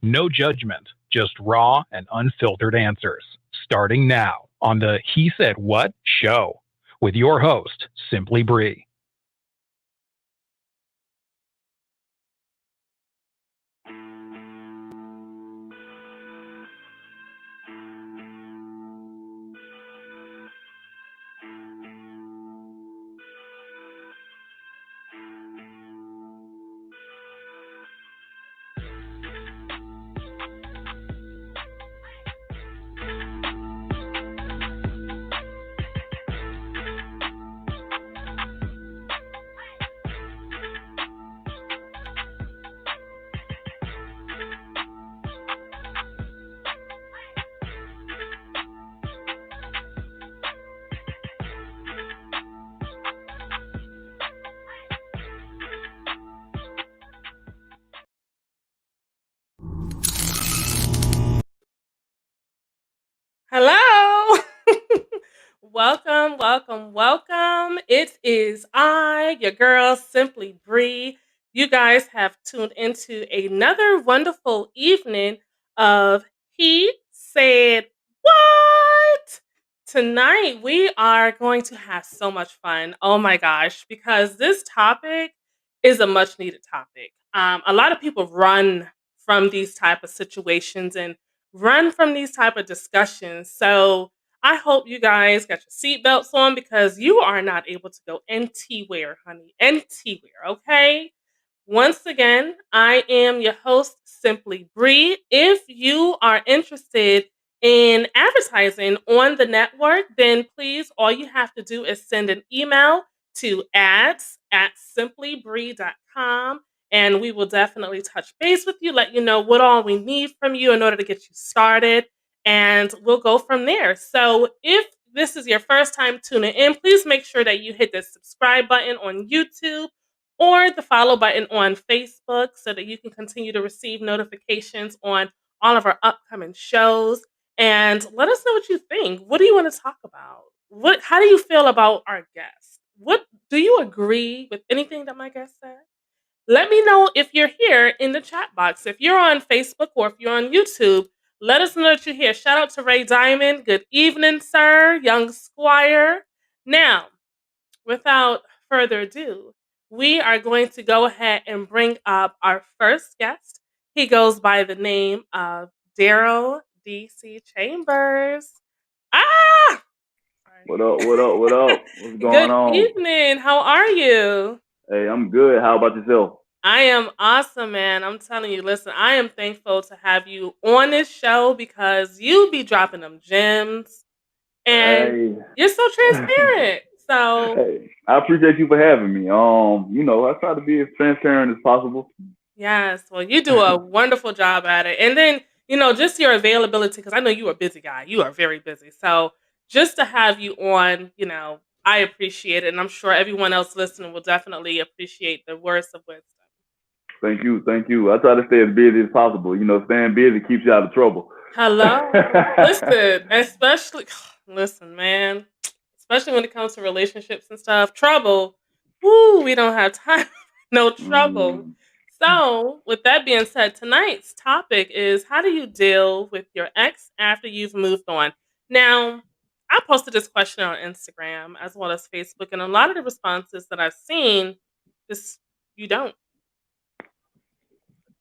No judgment, just raw and unfiltered answers. Starting now on the He Said What show with your host, Simply Bree. Hello. welcome. It is I, your girl, Simply Bree. You guys have tuned into another wonderful evening of He Said What? Tonight we are going to have so much fun. Oh my gosh, because this topic is a much needed topic. A lot of people run from these type of situations and run from these type of discussions. So I hope you guys got your seatbelts on because you are not able to go anywhere, honey. Anywhere, okay? Once again, I am your host, Simply Bree. If you are interested in advertising on the network, then please, all you have to do is send an email to ads@simplybree.com and we will definitely touch base with you, let you know what all we need from you in order to get you started, and we'll go from there. So if this is your first time tuning in, please make sure that you hit the subscribe button on YouTube or the follow button on Facebook so that you can continue to receive notifications on all of our upcoming shows. And let us know what you think. What do you want to talk about? How do you feel about our guest? What do you agree with anything that my guest said? Let me know if you're here in the chat box. If you're on Facebook or if you're on YouTube, let us know that you're here. Shout out to Ray Diamond. Good evening, sir, young squire. Now, without further ado, we are going to go ahead and bring up our first guest. He goes by the name of Daryl DC Chambers. Ah! What up? What up? What up? What's going Good on? evening. How are you? Hey, I'm good. How about yourself? I am awesome, man. I'm telling you, listen, I am thankful to have you on this show because you be dropping them gems and Hey, you're so transparent. So, hey, I appreciate you for having me. I try to be as transparent as possible. yes, well, you do a wonderful job at it. And then, just your availability, because I know you are a busy guy. You are very busy. So, just to have you on, I appreciate it. And I'm sure everyone else listening will definitely appreciate the words of wisdom. Thank you, thank you. I try to stay as busy as possible. Staying busy keeps you out of trouble. Hello. Listen, especially, listen, man, especially when it comes to relationships and stuff, trouble, woo, we don't have time. No trouble. Mm, So, with that being said, tonight's topic is how do you deal with your ex after you've moved on? Now, I posted this question on Instagram as well as Facebook, and a lot of the responses that I've seen is you don't.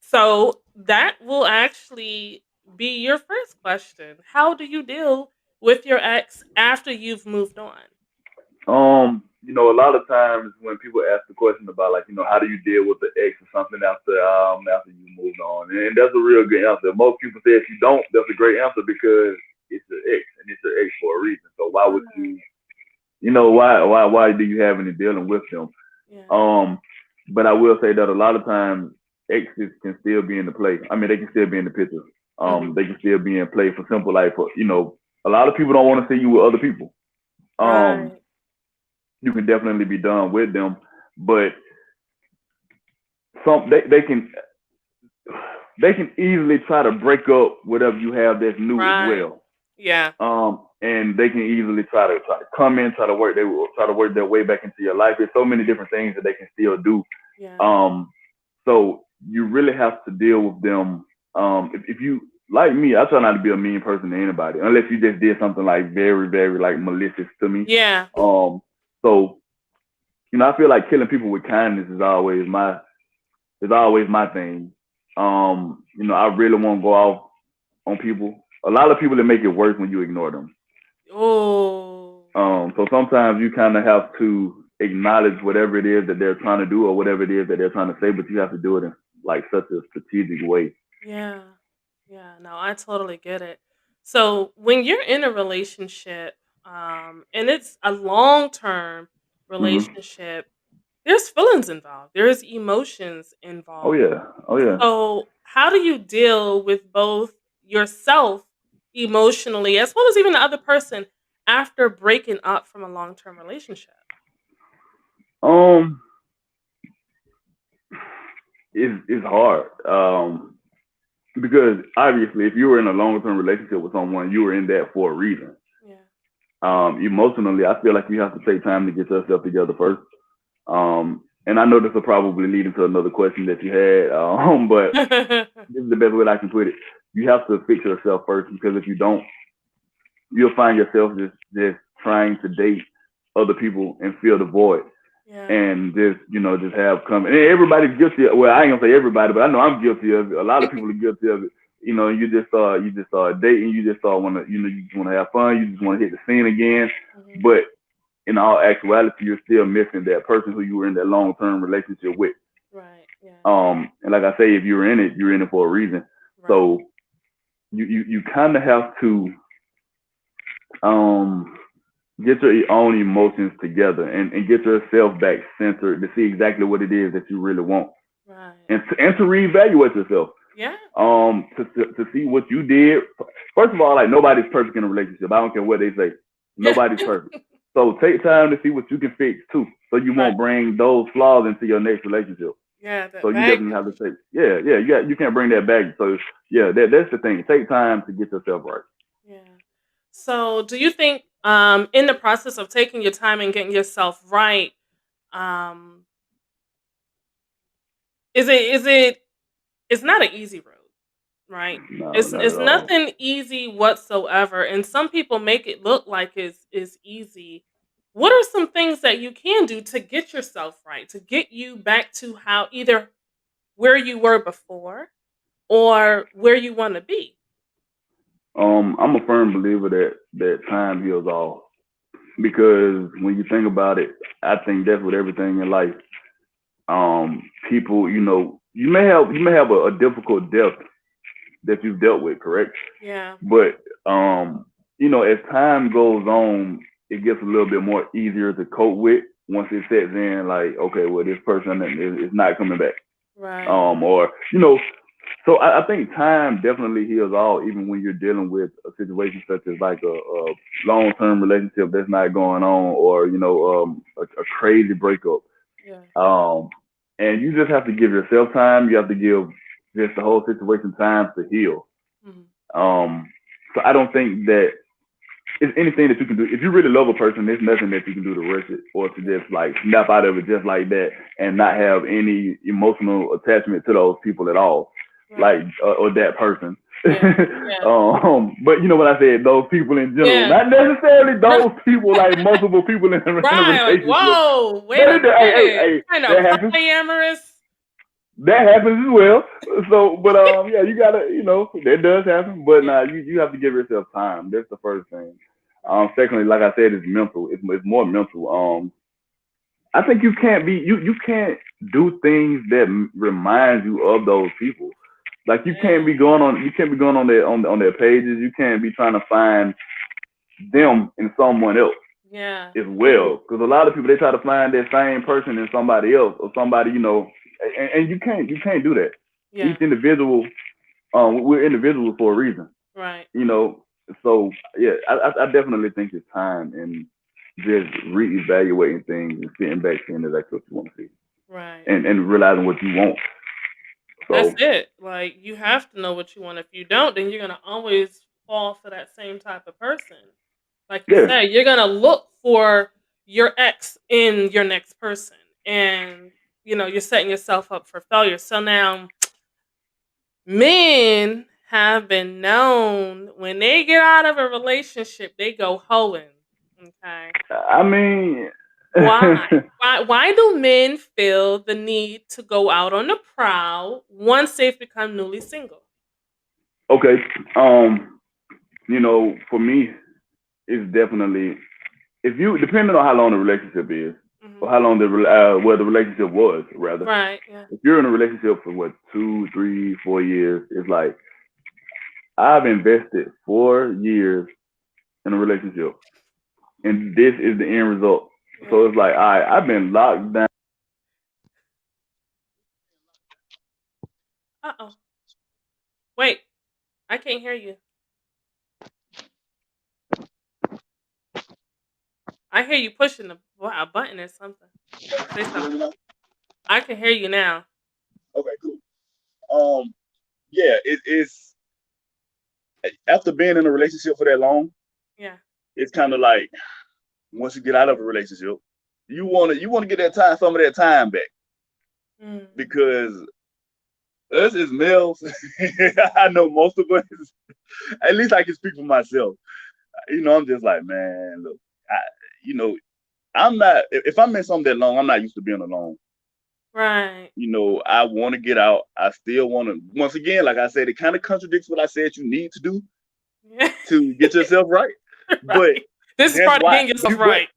So that will actually be your first question. How do you deal with your ex after you've moved on? a lot of times when people ask the question about how do you deal with the ex or something after you moved on, and that's a real good answer. Most people say if you don't, that's a great answer because it's your ex and it's your ex for a reason. So why would Right. you why do you have any dealing with them? Yeah. Um, but I will say that a lot of times exes can still be in the play. I mean, they can still be in the picture. Hmm. They can still be in play for simple life. A lot of people don't want to see you with other people. Um, Right. you can definitely be done with them, but they can easily try to break up whatever you have that's new as Right. well. Yeah. And they can easily try to come in, they will try to work their way back into your life. There's so many different things that they can still do. Yeah. Um, so you really have to deal with them. if you like me, I try not to be a mean person to anybody unless you just did something like very, very like malicious to me. Yeah. So I feel like killing people with kindness is always my thing. I really won't go off on people. A lot of people that make it worse when you ignore them. Oh. So sometimes you kind of have to acknowledge whatever it is that they're trying to do or whatever it is that they're trying to say, but you have to do it in like such a strategic way. Yeah. Yeah. No, I totally get it. So when you're in a relationship, and it's a long term Hmm. relationship, there's feelings involved. There's emotions Oh involved. yeah. Oh yeah. So how do you deal with both yourself emotionally as well as even the other person after breaking up from a long term relationship? Um, it's hard. Because obviously, if you were in a long term relationship with someone, you were in that for a reason. Yeah. Emotionally, I feel like you have to take time to get yourself together first. And I know this will probably lead into another question that you had, but this is the best way I can put it. You have to fix yourself first because if you don't, you'll find yourself just trying to date other people and fill the void Yeah. and just have come. And everybody's guilty. Well, I ain't gonna say everybody, but I know I'm guilty of it. A lot of people are guilty of it. You just start dating. You just start you just want to have fun. You just want to hit the scene again. Mhm. But in all actuality, you're still missing that person who you were in that long term relationship with. Right. Yeah. And like I say, if you're in it, you're in it for a reason. Right. So you kind of have to um get your own emotions together and get yourself back centered to see exactly what it is that you really want Right. and to reevaluate yourself Yeah. to see what you did. First of all, like nobody's perfect in a relationship. I don't care what they say. Yeah. Nobody's perfect. So take time to see what you can fix too, so you Right. won't bring those flaws into your next relationship. Yeah. So That you definitely baggage. have to take, yeah, you can't bring that back. So yeah, that's the thing. Take time to get yourself right. Yeah. So do you think in the process of taking your time and getting yourself right, um, is it it's not an easy road, right? No, It's not it's at all. nothing easy whatsoever, and some people make it look like it's easy. What are some things that you can do to get yourself right, to get you back to how either where you were before or where you want to be? I'm a firm believer that time heals all because when you think about it, I think that's with everything in life. People, you may have a difficult death that you've dealt with, correct? Yeah. But as time goes on, it gets a little bit more easier to cope with once it sets in. Like, okay, well, this person is not coming back. Right. Or so I think time definitely heals all, even when you're dealing with a situation such as like a long-term relationship that's not going on, or a crazy breakup. Yeah. Um, and you just have to give yourself time. You have to give just the whole situation time to heal. Mhm. Um, so I don't think that it's anything that you can do. If you really love a person, there's nothing that you can do to rush it or to Yeah. just like snap out of it just like that and not have any emotional attachment to those people at all, Right. like or that person. Yeah. Yeah. But you know what I said? Those people in general, Yeah. not necessarily Right. those people, like multiple people in a Right. Like, relationship. whoa, wait But a hey, hey, minute. hey, You kind of that happens. polyamorous. That happens as well. So, but yeah, you gotta, that does happen. But Yeah. nah, you have to give yourself time. That's the first thing. Right. Secondly, like I said, it's mental. It's more mental. I think you can't do things that remind you of those people. Like Yeah. you can't be going on their pages. You can't be trying to find them in someone else Yeah. as well. Because a lot of people they try to find that same person in somebody else or somebody and you can't do that. Yeah. Each individual, we're individuals for a reason, Right. you know. So yeah, I definitely think it's time and just reevaluating things and sitting back saying that's what you want to see Right. and realizing what you want. That's So it. Like you have to know what you want. If you don't, then you're gonna always fall for that same type of person. Like you yeah, said, you're gonna look for your ex in your next person, and you're setting yourself up for failure. So now, Men have been known when they get out of a relationship, they go hoeing. Okay. I mean, Why? Why do men feel the need to go out on the prowl once they've become newly single? okay. For me, it's definitely if you depending on how long the relationship is Hmm. or how long where the relationship was rather. Right. Yeah. If you're in a relationship for what 2, 3, 4 years, it's like I've invested 4 years in a relationship, and this is the end result. Yeah. So it's like, all right, I've been locked down. Uh-oh. Wait, I can't hear you. I hear you pushing a button or something. Say something. I can hear you now. Okay, cool. Yeah, it's after being in a relationship for that long, Yeah. it's kind of like once you get out of a relationship, you wanna get some of that time back Mm. because us as males, I know most of us. At least I can speak for myself. I'm just like, man, look, I, you know, I'm not. If I'm in something that long, I'm not used to being alone. Right. I want to get out. I still want to. Once again, like I said, it kind of contradicts what I said you need to do Yeah. to get yourself right. But Right. This is that's part of why. getting yourself But right.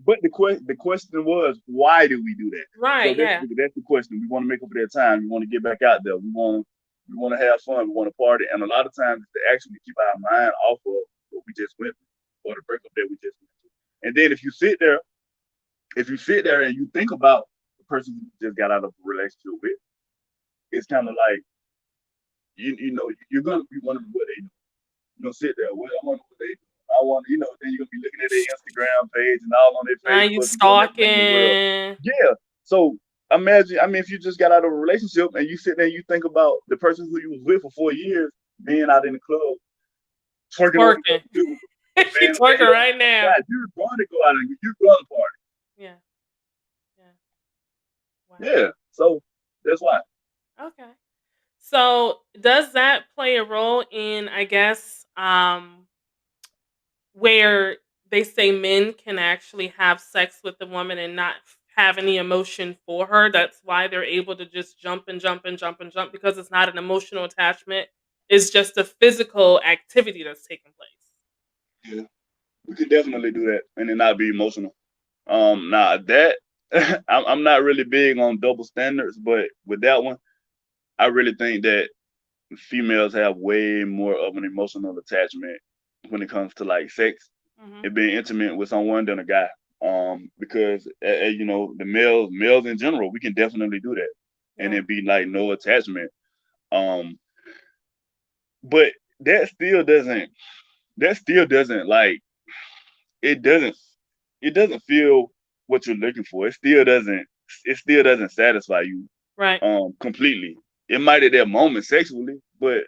the question was, why do we do that? So Right. Yeah. that's the question. We want to make up for that time. We want to get back out there. We want to have fun. We want to party. And a lot of times, it's to actually keep our mind off of what we just went through or the breakup that we just went through. And then if you sit there and you think about the person you just got out of a relationship with, it's kind of like you're gonna be wondering what they do. Sit there. Well, I wonder what they do. I want then you're gonna be looking at their Instagram page and all on their Now you Facebook and doing everything in the world. stalking. Yeah. So imagine, if you just got out of a relationship and you sit there and you think about the person who you was with for 4 years being out in the club, twerking on Twerking. you, She man, twerking right now. God, you're going to go out and you're going to party. Yeah. Yeah. Wow. Yeah. So that's why. Okay. So does that play a role in, I guess, where they say men can actually have sex with the woman and not have any emotion for her? That's why they're able to just jump and jump and jump and jump because it's not an emotional attachment. It's just a physical activity that's taking place. Yeah. We could definitely do that and it not be emotional. Now that I'm not really big on double standards, but with that one, I really think that females have way more of an emotional attachment when it comes to like sex Hmm. and being intimate with someone than a guy. Because the males in general, we can definitely do that, and Yeah. it be like no attachment. Um, but that still doesn't. That still doesn't like. It doesn't. It doesn't feel what you're looking for. It still doesn't. It still doesn't satisfy you Right. completely. It might at that moment sexually, but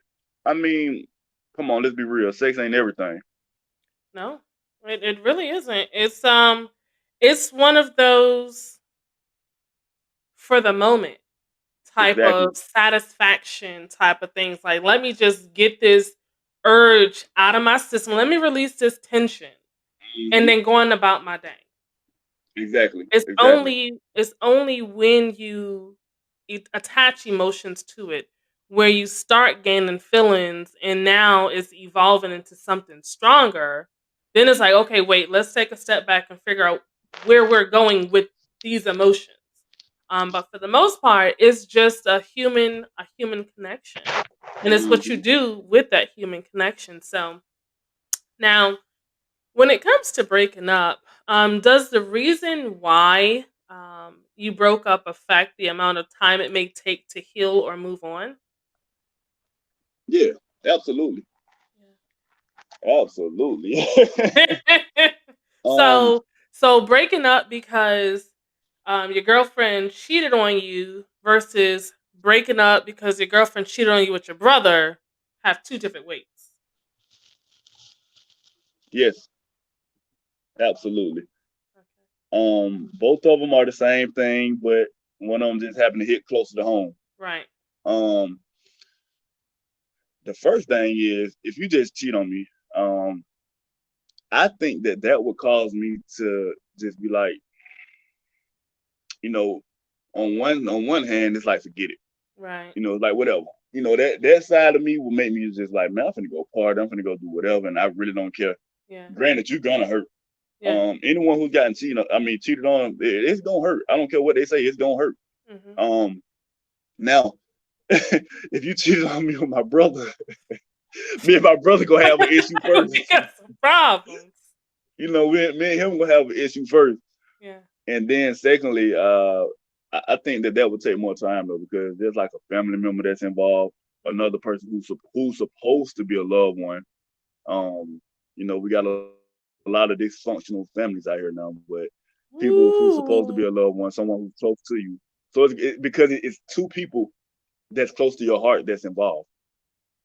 I mean, come on, let's be real. Sex ain't everything. No, it really isn't. It's one of those for the moment type Exactly. of satisfaction type of things. Like, let me just get this urge out of my system. Let me release this tension and Hmm. then going about my day. Exactly. It's Exactly. only when you attach emotions to it where you start gaining feelings and now it's evolving into something stronger. Then it's like, okay, wait, let's take a step back and figure out where we're going with these emotions. But for the most part, it's just a human connection, and it's what you Hmm. do with that human connection. So now, when it comes to breaking up, does the reason why you broke up affect the amount of time it may take to heal or move on? Yeah. Absolutely. Absolutely. Yeah. um. So breaking up because your girlfriend cheated on you versus breaking up because your girlfriend cheated on you with your brother have two different weights. Yes. Absolutely. Okay. Both of them are the same thing, but one of them just happened to hit closer to home. Right. Um. the first thing is if you just cheat on me, I think that would cause me to just be like, you know, on one hand, it's like forget it. Right. Like whatever. That side of me will make me just like, man, I'm finna go party, I'm finna go do whatever, and I really don't care. Yeah. Granted, you're gonna hurt. Yeah. Anyone who's gotten cheated on, it's gonna hurt. I don't care what they say, it's gonna hurt. Mm-hmm. Now, if you cheated on me with my brother, me and my brother gonna have an issue first. We got some problems. Me and him gonna have an issue first. Yeah. And then secondly, I think that would take more time though, because there's like a family member that's involved, another person who's supposed to be a loved one. We got a lot of dysfunctional families out here now, but people who's supposed to be a loved one, someone who's close to you. So because it's two people that's close to your heart that's involved.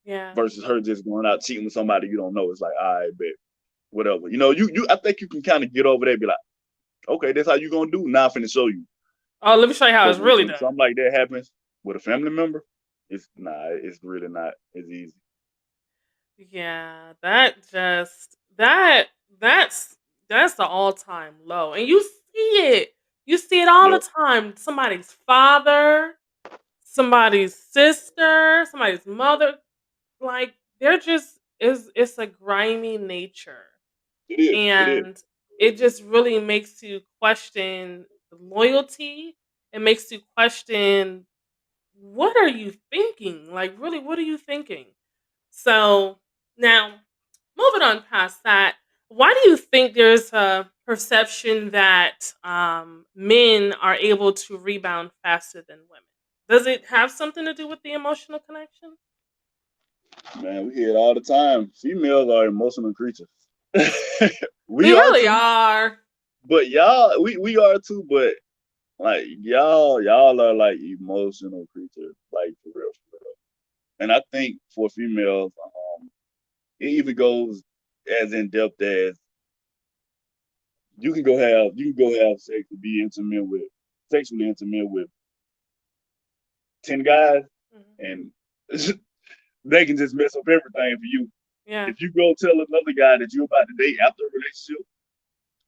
Yeah. Versus her just going out cheating with somebody you don't know. It's like, all right, bet, whatever. I think you can kind of get over there and be like, okay, that's how you gonna do. Now I'm finna show you. Oh, let me show you how it's really done. Something like that happens with a family member, it's really not as easy. Yeah, that's the all-time low. And you see it. You see it all the time. Somebody's father, somebody's sister, somebody's mother. Like they're just it's a grimy nature. It is. And it just really makes you question loyalty. It makes you question what are you thinking? Like really, what are you thinking? So now, moving on past that, why do you think there's a perception that men are able to rebound faster than women? Does it have something to do with the emotional connection? Man, we hear it all the time. Females are emotional creatures. We really are. But y'all, we are too. But like y'all are like emotional creatures, like for real. And I think for females, it even goes as in depth as you can go have sex to be sexually intimate with 10 guys, and they can just mess up everything for you. Yeah. If you go tell another guy that you're about to date after a relationship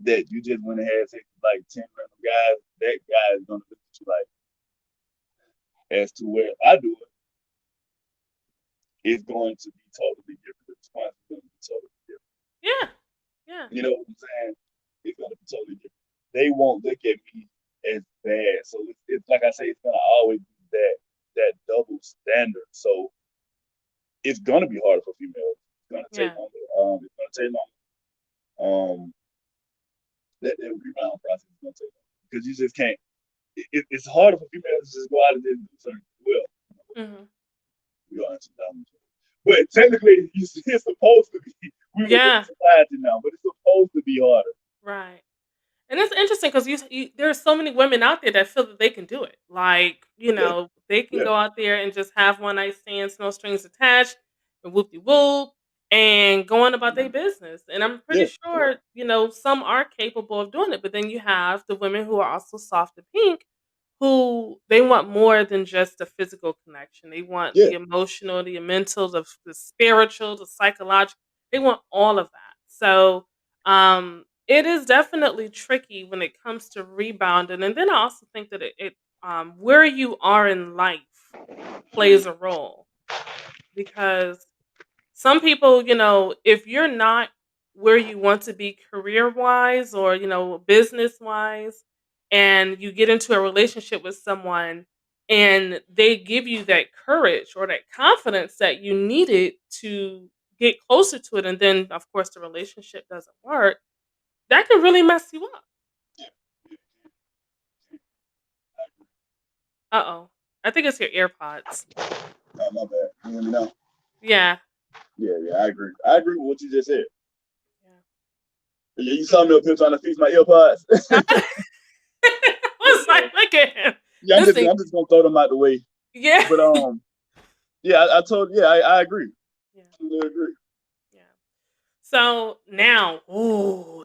that you just went and had sex with like 10 random guys, that guy is gonna look at you like, as to where I do it, it's going to be totally different. The response is going to be totally different. Yeah. Yeah. You know what I'm saying? It's going to be totally different. They won't look at me as bad. So it's like I say, it's going to always be that double standard. So it's going to be harder for females. It's going to take longer. It's going to take longer. That rebound process is going to take longer because you just can't. It's harder for females to just go out and do certain well. We are but technically, it's supposed to be. We're in society now, but it's supposed to be harder. Right. And it's interesting because there's so many women out there that feel that they can do it. Like, they can go out there and just have one night stands, no strings attached, and whoop-de-whoop, and go on about their business. And I'm pretty sure, some are capable of doing it. But then you have the women who are also soft and pink, who they want more than just a physical connection. They want the emotional, the mental, the spiritual, the psychological. They want all of that. So, it is definitely tricky when it comes to rebounding. And then I also think that it where you are in life plays a role. Because some people, if you're not where you want to be career-wise or, business-wise, and you get into a relationship with someone and they give you that courage or that confidence that you needed to get closer to it, and then, of course, the relationship doesn't work, that can really mess you up. Uh-oh. I think it's your AirPods. Oh, my bad. You hear me now? Yeah. Yeah, I agree. I agree with what you just said. Yeah. You saw me up here trying to fix my AirPods. What's like, look at him. Yeah, I'm just gonna throw them out the way. Yeah. But I agree. Yeah. I totally agree. Yeah. So now,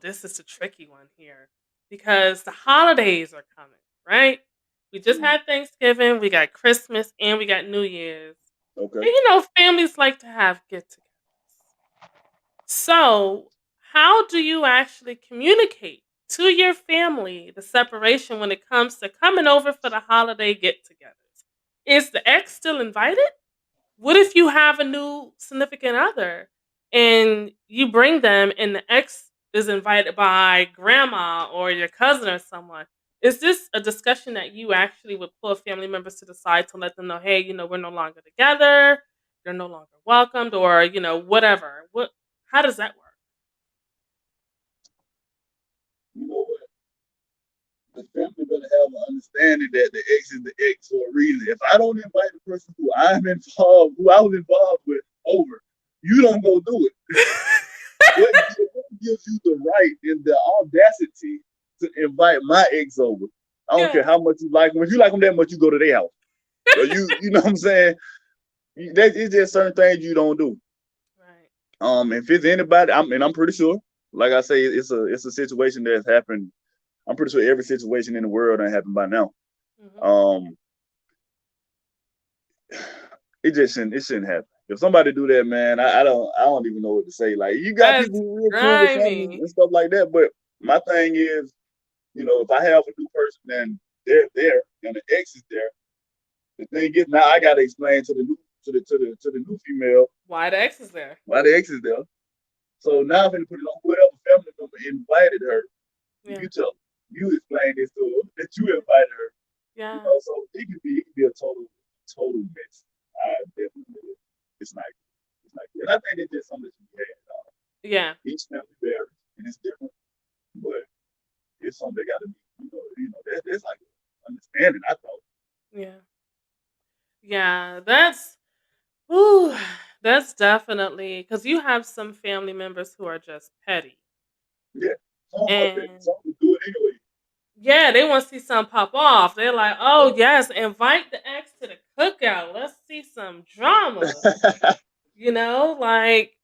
this is a tricky one here because the holidays are coming, right? We just had Thanksgiving, we got Christmas, and we got New Year's. Okay. And families like to have get-togethers. So, how do you actually communicate to your family the separation when it comes to coming over for the holiday get-togethers? Is the ex still invited? What if you have a new significant other and you bring them and the ex is invited by grandma or your cousin or someone? Is this a discussion that you actually would pull family members to the side to let them know, hey, we're no longer together, they're no longer welcomed, or whatever? How does that work? You know what? The family better have an understanding that the ex is the ex for a reason. If I don't invite the person who I was involved with over, you don't go do it. What gives you the right and the audacity to invite my ex over? I don't care Yeah. how much you like them. If you like them that much, you go to their house. So you know what I'm saying? It's just certain things you don't do. Right. If it's anybody, I'm pretty sure. Like I say, it's a situation that's happened. I'm pretty sure every situation in the world that happened by now. Mhm. It shouldn't happen. If somebody do that, man, I don't even know what to say. Like, you got That's people who real cool with family grimy. and stuff like that, but my thing is, if I have a new person and they're there and the ex is there, the thing is now I gotta explain to the new female Why the ex is there? why the ex is there. So now I'm gonna put it on whoever family member invited her. Yeah. You tell her. You explain this to her that you invited her. Yeah. So it could be a total mess. Definitely, it's not good. And I think it's just something that you had. Yeah. Each family varies and it's different, but it's something that got to be, that's like understanding. I thought. Yeah. Yeah. Ooh, that's definitely because you have some family members who are just petty. Yeah, And some will do it anyway. yeah, they want to see something pop off. They're like, oh, yes, invite the ex to the cookout. Let's see some drama. Like,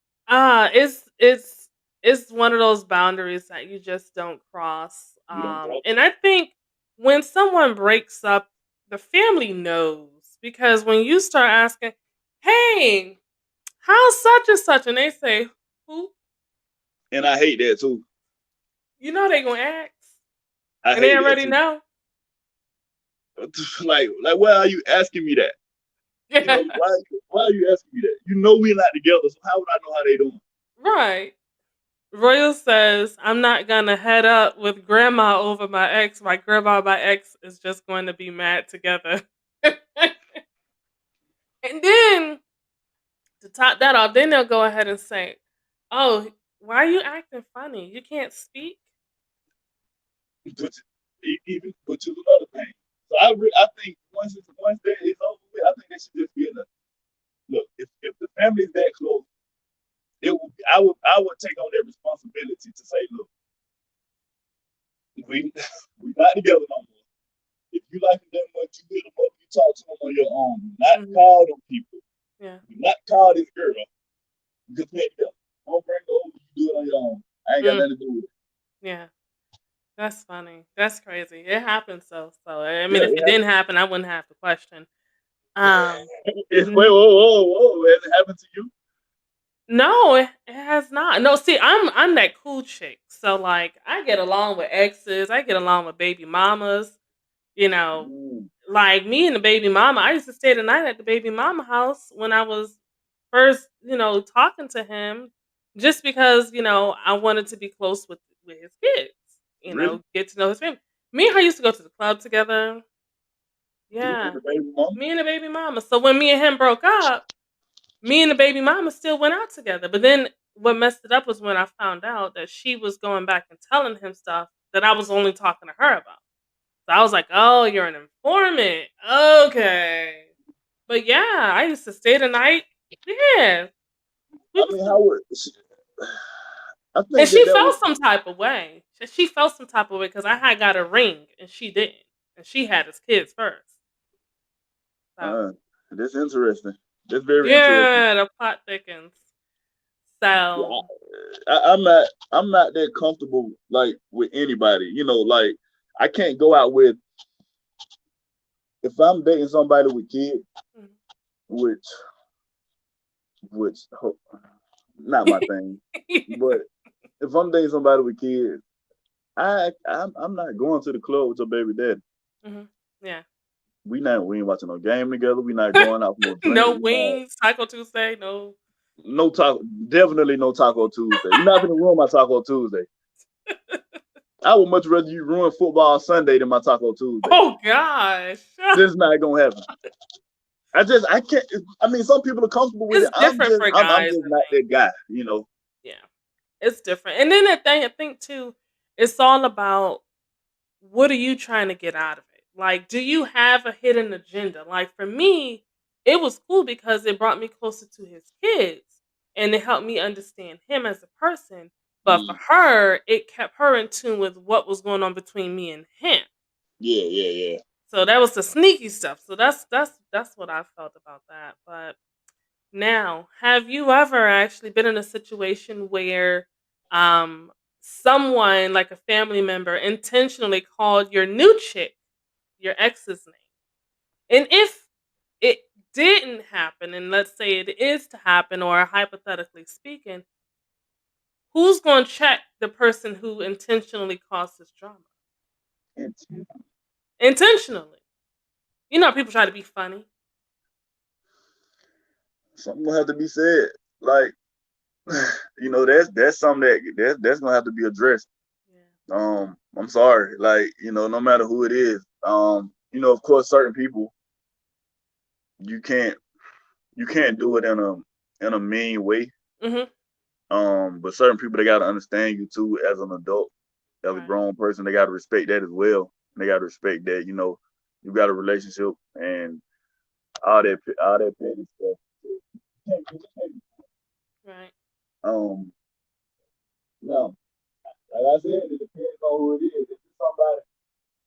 it's one of those boundaries that you just don't cross. You don't cross. And I think when someone breaks up, the family knows because when you start asking, hey, how's such and such? And they say, who? And I hate that too. They gonna ask. I And they hate that already too. know. like why are you asking me that? Yeah. Why are you asking me that? We're not together, so how would I know how they doing? Right. Royal says, I'm not gonna head up with grandma over my ex. My grandma and my ex is just going to be mad together. And then to top that off, then they'll go ahead and say, oh, why are you acting funny? You can't speak? Which is another thing. So I think once that is over with, I think they should just be in a look. If the family's that close, I would take on that responsibility to say, look, we not together no more. If you like them that much, you hit them up, you talk to them on your own. Not call them people. Yeah. Not call this girl. Just make it up. Don't bring it over. You do it on your own. I ain't got nothing to do with it. Yeah. That's funny. That's crazy. It happens so. I mean, Yeah, if it didn't happen, I wouldn't have the question. Wait, whoa. Has it happened to you? No, it has not. No, see, I'm that cool chick. So like I get along with exes, I get along with baby mamas, like me and the baby mama. I used to stay the night at the baby mama house when I was first, talking to him just because, I wanted to be close with his kids, Really? get to know his family. Me and her used to go to the club together. You and Yeah. the baby mama? Me and the baby mama. So when me and him broke up, me and the baby mama still went out together. But then what messed it up was when I found out that she was going back and telling him stuff that I was only talking to her about. So I was like, oh, you're an informant. Okay. But yeah, I used to stay the night. Yeah. I mean, how would I And think she that felt was some type of way. She felt some type of way because I had got a ring and she didn't. And she had his kids first. So. That's interesting. That's very interesting. Yeah, the plot thickens. So. I'm not that comfortable like with anybody. Like I can't go out with if I'm dating somebody with kids, which which not my thing. But if I'm dating somebody with kids, I'm not going to the club with your baby daddy. Mm-hmm. Yeah. We ain't watching no game together. We not going out for no drink. No wings, Taco Tuesday, no taco. Definitely no Taco Tuesday. You're not gonna ruin my Taco Tuesday. I would much rather you ruin football Sunday than my Taco Tuesday. Oh gosh, this is not gonna happen. I can't. I mean, some people are comfortable with it's it. Different for guys, I'm just not that guy, you know. Yeah, it's different. And then the thing I think too, it's all about what are you trying to get out of it? Like, do you have a hidden agenda? Like for me, it was cool because it brought me closer to his kids and it helped me understand him as a person. But for her, it kept her in tune with what was going on between me and him. Yeah. So that was the sneaky stuff. So that's what I felt about that. But now, have you ever actually been in a situation where someone like a family member intentionally called your new chick your ex's name? And if it didn't happen, and let's say it is to happen, or hypothetically speaking, who's going to check the person who intentionally caused this drama? Intentionally. You know, people try to be funny. Something will have to be said. Like, you know, that's something that's gonna have to be addressed. Yeah. I'm sorry. Like, you know, no matter who it is. You know, of course, certain people you can't do it in a mean way. Mm-hmm. But certain people, they gotta understand you too as an adult, as a grown person. They gotta respect that as well. And they gotta respect that, you know, you got a relationship and all that petty stuff. Right. No, like I said, it depends on who it is. If it's somebody,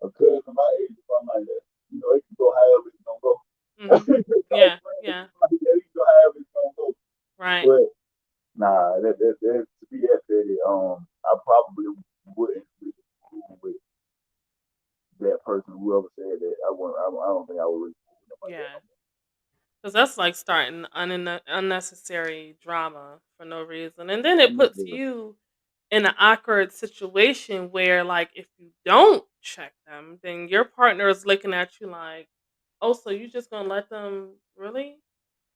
a cousin my age or something like that, you know, it can go however it's gonna go. Mm-hmm. Yeah. It can go however it's gonna go. Right. But nah, that to be that petty, I probably wouldn't be cool with that person, whoever said that. I don't think I would really cool with them. Yeah. Because that's like starting unnecessary drama for no reason. And then it puts you in an awkward situation where, like, if you don't check them, then your partner is looking at you like, oh, so you just going to let them, really?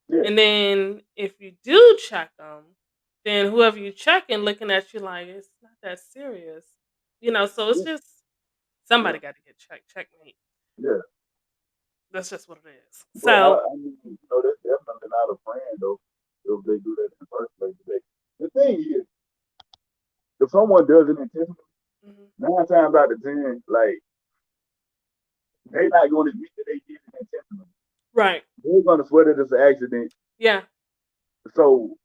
Yeah. And then if you do check them, then whoever you checking looking at you like, it's not that serious. You know, so it's just, somebody got to get checkmate. Yeah. That's just what it is. But So, I mean, you know, that's definitely not a friend, though, if they do that in the first place. The thing is, if someone does it intentionally, 9 times out of 10, like, they're not going to admit that they did it intentionally. Right. They're going to swear that it's an accident. Yeah. So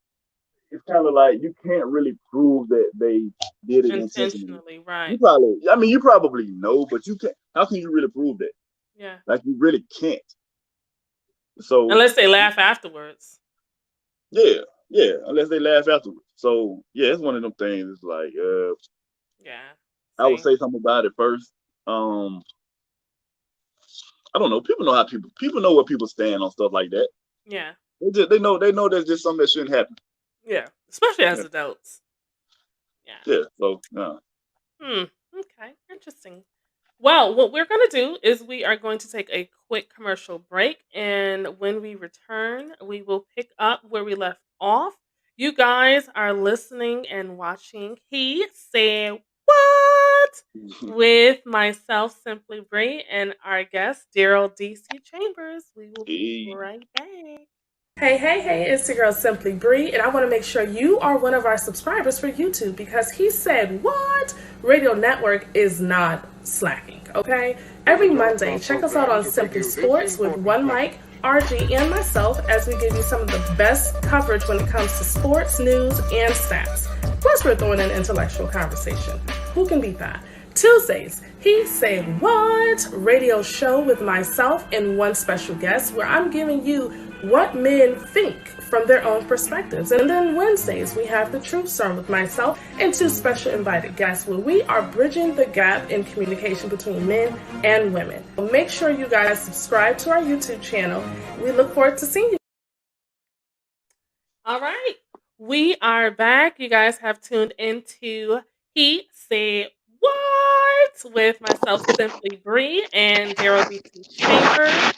it's kind of like you can't really prove that they did it intentionally. Right. You probably know, but you can't. How can you really prove that? Yeah. Like, you really can't. So unless they laugh afterwards. Yeah, unless they laugh afterwards. So yeah, it's one of them things. It's like, yeah, I would say something about it first. I don't know. People know where people stand on stuff like that. Yeah, they know that's just something that shouldn't happen. Yeah, especially as adults. Yeah. So okay, interesting. Well, what we're going to do is we are going to take a quick commercial break. And when we return, we will pick up where we left off. You guys are listening and watching He Said What? With myself, Simply Bree, and our guest, Daryl D.C. Chambers. We will be right back. Hey, it's your girl Simply Bree, and I want to make sure you are one of our subscribers for YouTube because He Said What? Radio Network is not slacking, okay? Every Monday, check us out on Simply Sports with One Mike, RG, and myself as we give you some of the best coverage when it comes to sports, news, and stats. Plus, we're throwing in intellectual conversation. Who can beat that? Tuesdays, He Said What? Radio show with myself and one special guest where I'm giving you what men think from their own perspectives. And then Wednesdays, we have the Truth Serum with myself and 2 special invited guests where we are bridging the gap in communication between men and women. Make sure you guys subscribe to our YouTube channel. We look forward to seeing you. All right. We are back. You guys have tuned into He Said What with myself, Simply Bree, and Daryl BT Chambers.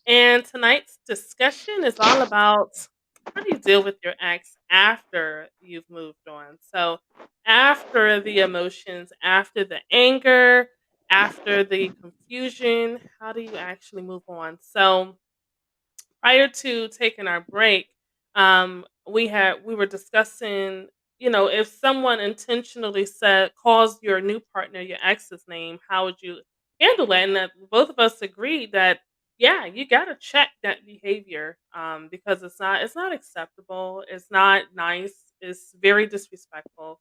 And tonight's discussion is all about how do you deal with your ex after you've moved on. So, after the emotions, after the anger, after the confusion, how do you actually move on? So, prior to taking our break, we were discussing, if someone intentionally said calls your new partner your ex's name, how would you handle it? And that both of us agreed that yeah, you got to check that behavior, because it's not acceptable. It's not nice. It's very disrespectful,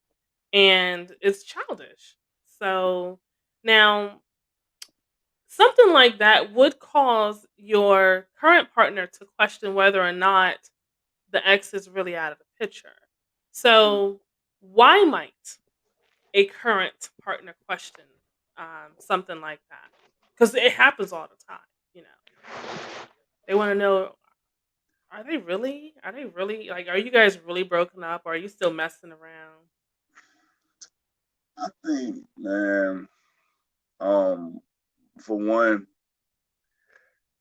and it's childish. So now something like that would cause your current partner to question whether or not the ex is really out of the picture. So, why might a current partner question something like that? Because it happens all the time. You know, they want to know: Are they really? Are they really? Like, are you guys really broken up? Or are you still messing around? I think, man, um, for one,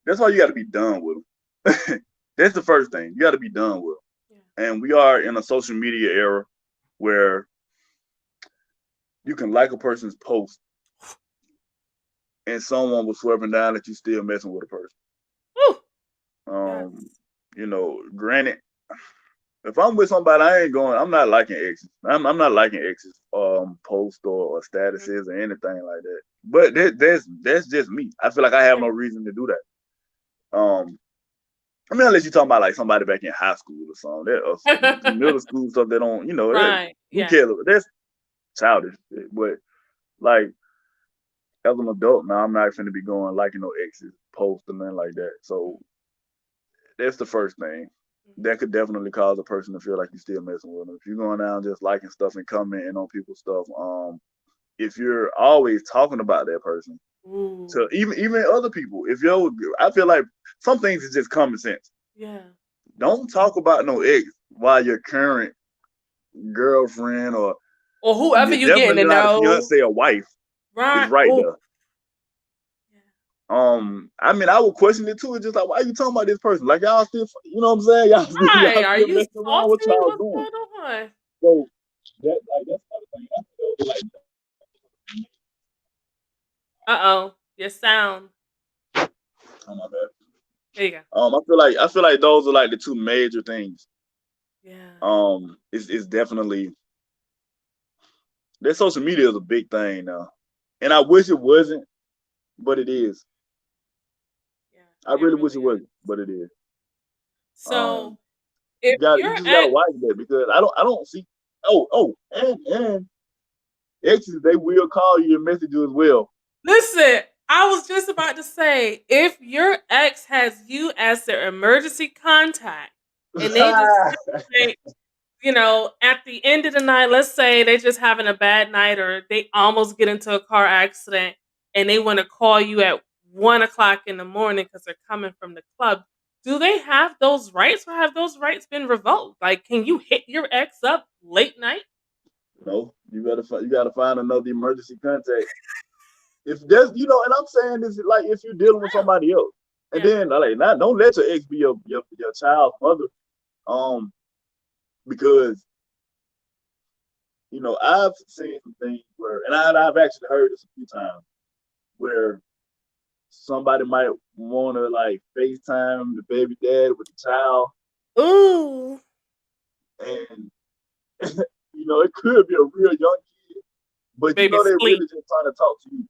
that's why you got to be done with them. That's the first thing. You got to be done with Yeah. them. And we are in a social media era where you can like a person's post and someone was swerving down that you still messing with a person. Whew. Yes. Granted, if I'm with somebody, I'm not liking exes. I'm not liking exes, posts or statuses or anything like that. But that's just me. I feel like I have no reason to do that. Unless you're talking about like somebody back in high school or something, or some middle school stuff that don't, Right. who Yeah. cares? That's childish. But like as an adult now, I'm not finna be going liking no exes posts and nothing like that. So that's the first thing. That could definitely cause a person to feel like you're still messing with them. If you're going down just liking stuff and commenting on people's stuff, if you're always talking about that person Ooh. to even other people, I feel like some things is just common sense. Yeah. Don't talk about no ex while your current girlfriend or whoever you getting definitely to not a know. fiance or wife is right Ooh. there. I mean, I would question it too. It's just like, why are you talking about this person? Like y'all still, you know what I'm saying? Y'all Right. Are still you messing around. What salty? y'all What's doing? going on? So that's another thing. I feel like Your sound. oh, my bad. There you go. I feel like those are like the two major things. Yeah. It's definitely that social media is a big thing now, and I wish it wasn't, but it is. Yeah. I really wish it wasn't, but it is. So You if you're just gotta watch that because I don't see. And exes, they will call you and message you as well. Listen, I was just about to say, if your ex has you as their emergency contact and they just say, at the end of the night, let's say they just having a bad night or they almost get into a car accident and they want to call you at 1 o'clock in the morning because they're coming from the club. Do they have those rights or have those rights been revoked? Like, can you hit your ex up late night? No, you gotta find another emergency contact. If there's, and I'm saying this like if you're dealing with somebody else, and then like don't let your ex be your child's mother, because I've seen some things where, and I've actually heard this a few times, where somebody might want to like FaceTime the baby dad with the child. Ooh. And it could be a real young kid, but they're really just trying to talk to you.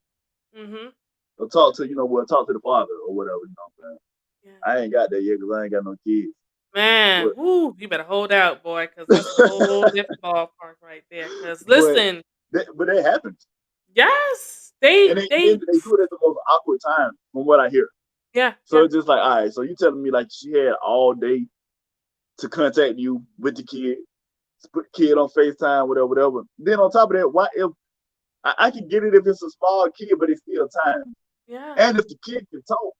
Mm-hmm. Or talk to the father or whatever, you know what I'm saying? Yeah. I ain't got that yet because I ain't got no kids. Man, you better hold out, boy, because that's a whole different ballpark right there. Because listen, but that happens. Yes, they do it at the most awkward time, from what I hear. Yeah. So it's just like, all right, so you telling me like she had all day to contact you with the kid, put the kid on FaceTime, whatever. Then on top of that, why if I can get it if it's a small kid, but it's still time. Yeah. And if the kid can talk,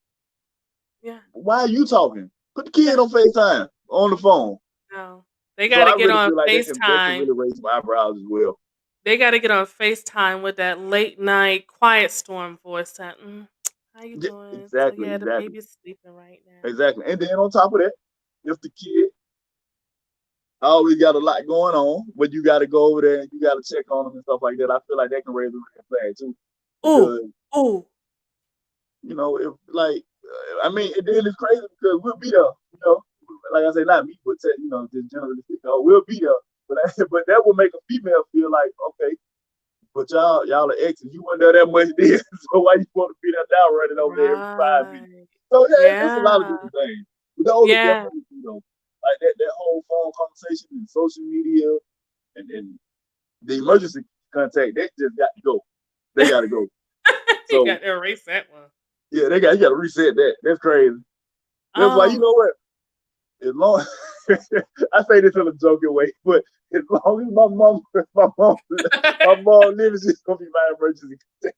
yeah. Why are you talking? Put the kid on FaceTime on the phone. No. They So got to I get really on feel like that can FaceTime. really raise some eyebrows as well. They got to get on FaceTime with that late night quiet storm voice. That, how you Yeah, doing? So exactly, yeah, the exactly, baby's sleeping right now. exactly. And then on top of that, if the kid always got a lot going on, but you got to go over there and you got to check on them and stuff like that, I feel like that can raise a red flag too. Ooh, Because ooh. if like, I mean, and then it's crazy because we'll be there. Like I say, not me, but just generally speaking, we'll be there. But but that will make a female feel like, okay, but y'all are exes. You weren't there that much then, so why you want to be there now running over there every 5 minutes? Right. So yeah, it's a lot of Yeah. different things. But those are Yeah. definitely, like that whole phone conversation and social media and the emergency contact, they just got to go. They got to go. You So got to erase that one. yeah, you got to reset that. That's crazy. That's why, you Um, know what? As long I say this in a joking way, but as long as my mom lives, she's gonna be my emergency contact.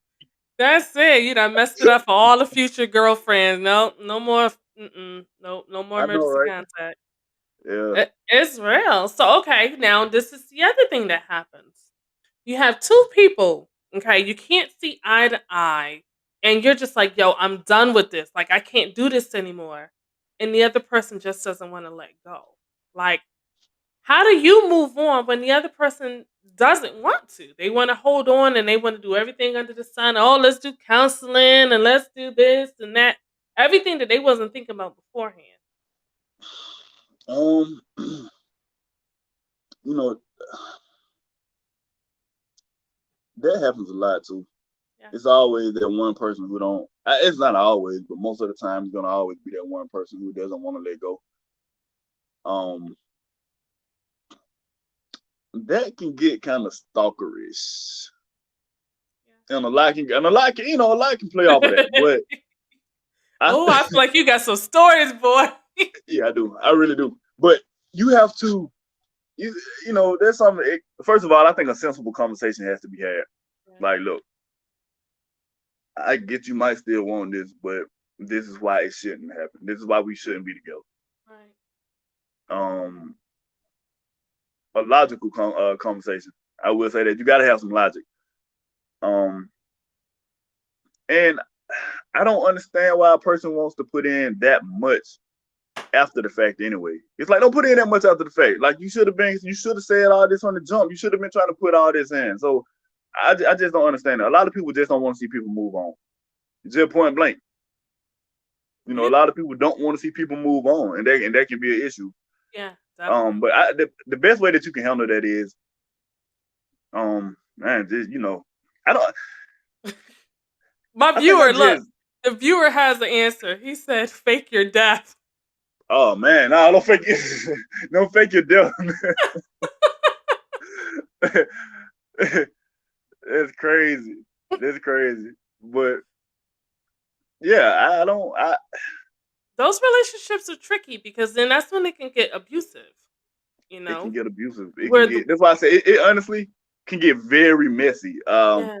that's it. You done messed it up for all the future girlfriends. No, no more. No more I know, emergency right? contact. Yeah. It's real. So okay, now this is the other thing that happens. You have two people. Okay, you can't see eye to eye, and you're just like, "Yo, I'm done with this. Like, I can't do this anymore." And the other person just doesn't want to let go. Like, how do you move on when the other person doesn't want to? They want to hold on and they want to do everything under the sun. Oh, let's do counseling and let's do this and that. Everything that they wasn't thinking about beforehand. Um, you know, that happens a lot too. Yeah. It's always that one person who don't. It's not always, but most of the time, it's gonna always be that one person who doesn't want to let go. Um, that can get kind of stalkerish, and a lot can play off of that. But I, Oh, I feel like you got some stories, boy. yeah, I do. I really do. But you have to, there's something. First of all, I think a sensible conversation has to be had. Like, look, I get you might still want this, but this is why it shouldn't happen. This is why we shouldn't be together. Right. A logical conversation. I will say that you got to have some logic. And I don't understand why a person wants to put in that much after the fact anyway. It's like, don't put in that much after the fact. Like, you should have said all this on the jump. You should have been trying to put all this in. So I just don't understand it. A lot of people just don't want to see people move on. Just point blank. A lot of people don't want to see people move on, and that can be an issue. Yeah, definitely. But the best way that you can handle that is, man, just I don't. My I think I viewer, look, just. the viewer has the answer. He said, "Fake your death." Oh man, no, don't fake it. Don't fake your death. It's crazy. It's crazy. But yeah, Those relationships are tricky because then that's when it can get abusive. You it can know, get abusive. It can where get. That's why I say it honestly can get very messy. yeah,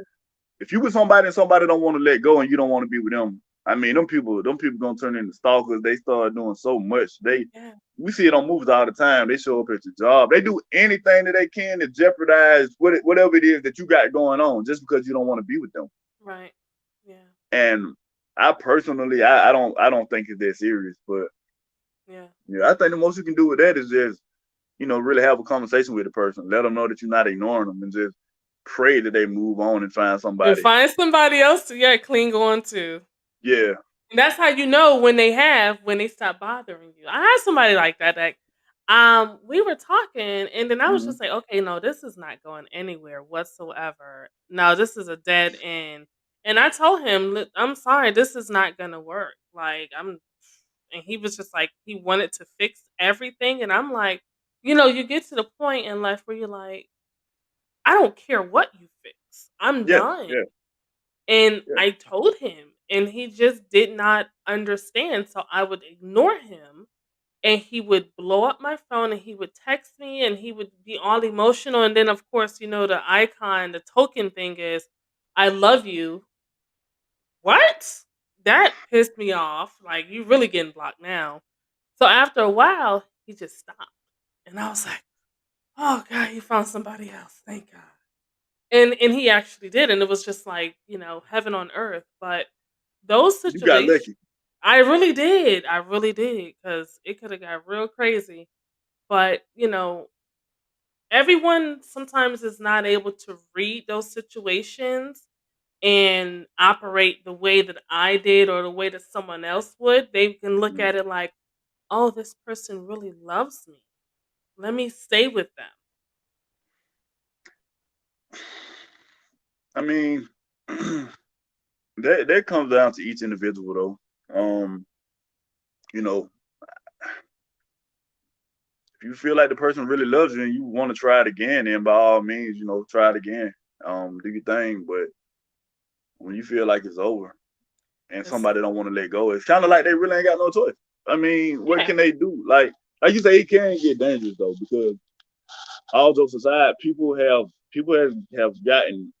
If you with somebody and somebody don't want to let go and you don't want to be with them, I mean, them people gonna turn into stalkers. They start doing so much. yeah, We see it on movies all the time. They show up at your job. They do anything that they can to jeopardize whatever it is that you got going on, just because you don't want to be with them. right, yeah, And I personally, I don't think it's that serious. But yeah. I think the most you can do with that is just, really have a conversation with the person. Let them know that you're not ignoring them, and just pray that they move on and find And somebody. find somebody else to cling on to. Yeah. And that's how you know when they stop bothering you. I had somebody like that. Like, we were talking, and then I was Mm-hmm. just like, okay, no, this is not going anywhere whatsoever. No, this is a dead end. And I told him, "Look, I'm sorry, this is not gonna work. Like, and he was just like, he wanted to fix everything, and I'm like, you get to the point in life where you're like, I don't care what you fix, I'm Yeah. done. Yeah. And Yeah. I told him, and he just did not understand. So I would ignore him, and he would blow up my phone, and he would text me, and he would be all emotional. And then, of course, the icon, the token thing is, I love you. What? That pissed me off. Like, you really getting blocked now. So after a while, he just stopped. And I was like, Oh God, he found somebody else. Thank God. And he actually did, and it was just like, heaven on earth. But those You got situations, lucky. I really did. I really did, because it could have got real crazy. But everyone sometimes is not able to read those situations and operate the way that I did or the way that someone else would. They can look Mm. at it like, oh, this person really loves me. Let me stay with them. I mean, that comes down to each individual though. Yeah. You know, if you feel like the person really loves you and you want to try it again, then by all means, try it again. Do your thing. But when you feel like it's over and It's, somebody don't want to let go, it's kind of like they really ain't got no choice. I mean, what yeah. can they do? Like you say, it can get dangerous though, because all jokes aside, people have gotten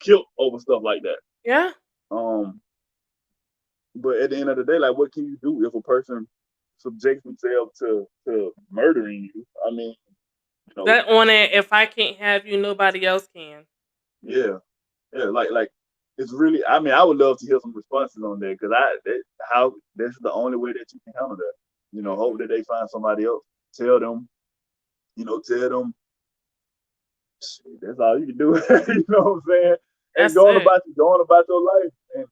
killed over stuff like that. Yeah. Um, but at the end of the day, like, what can you do if a person subjects themselves to murdering you? I mean, That on it, if I can't have you, nobody else can. yeah, like it's really. I mean, I would love to hear some responses on that, because that's the only way that you can handle that. Hope Hmm. that they find somebody else. Tell them, tell them. Shit, that's all you can do. You know what I'm saying? And That's it. going about your life, and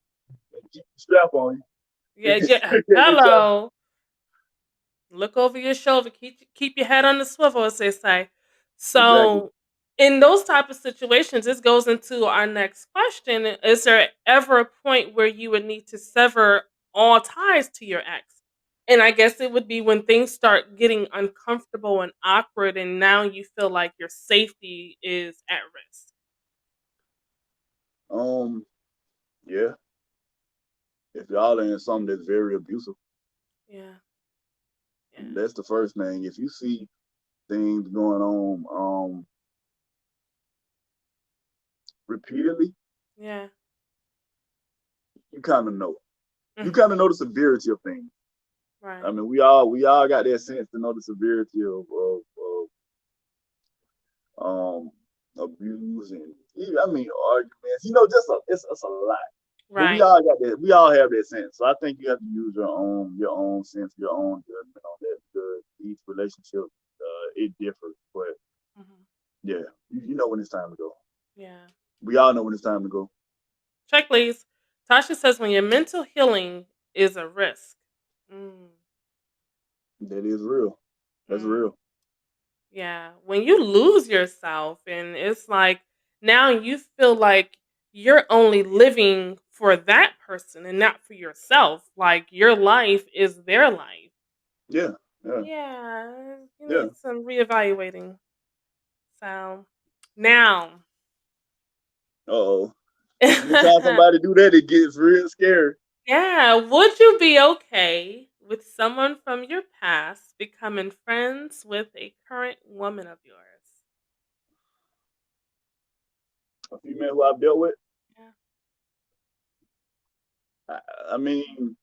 keep the strap on Yeah, you. yeah. And try- Hello. Look over your shoulder. Keep your head on the swivel, as they say. exactly. So, in those type of situations, this goes into our next question: is there ever a point where you would need to sever all ties to your ex? And I guess it would be when things start getting uncomfortable and awkward, and now you feel like your safety is at risk. Yeah. If y'all are in something that's very abusive, Yeah, yeah, that's the first thing. If you see things going on repeatedly, yeah. you kind of know. You kind Hmm. of know the severity of things. I Right. mean, we all got that sense to know the severity of abuse and I mean arguments. It's a lot. But we Right. all got that. We all have that sense. So I think you have to use your own sense, your own judgment on that, because each relationship it differs. But Hmm. yeah, you know when it's time to go. Yeah. We all know when it's time to go. Check, please. Tasha says when your mental healing is a risk. Mm, That is real. That's mm, real. yeah. When you lose yourself, and it's like now you feel like you're only living for that person and not for yourself. Like your life is their life. Yeah, yeah, Yeah. You yeah. need some reevaluating. So now. Uh-oh. Anytime somebody do that, it gets real scary. Yeah, would you be okay with someone from your past becoming friends with a current woman of yours? A female who I've dealt with, Yeah. I, I mean,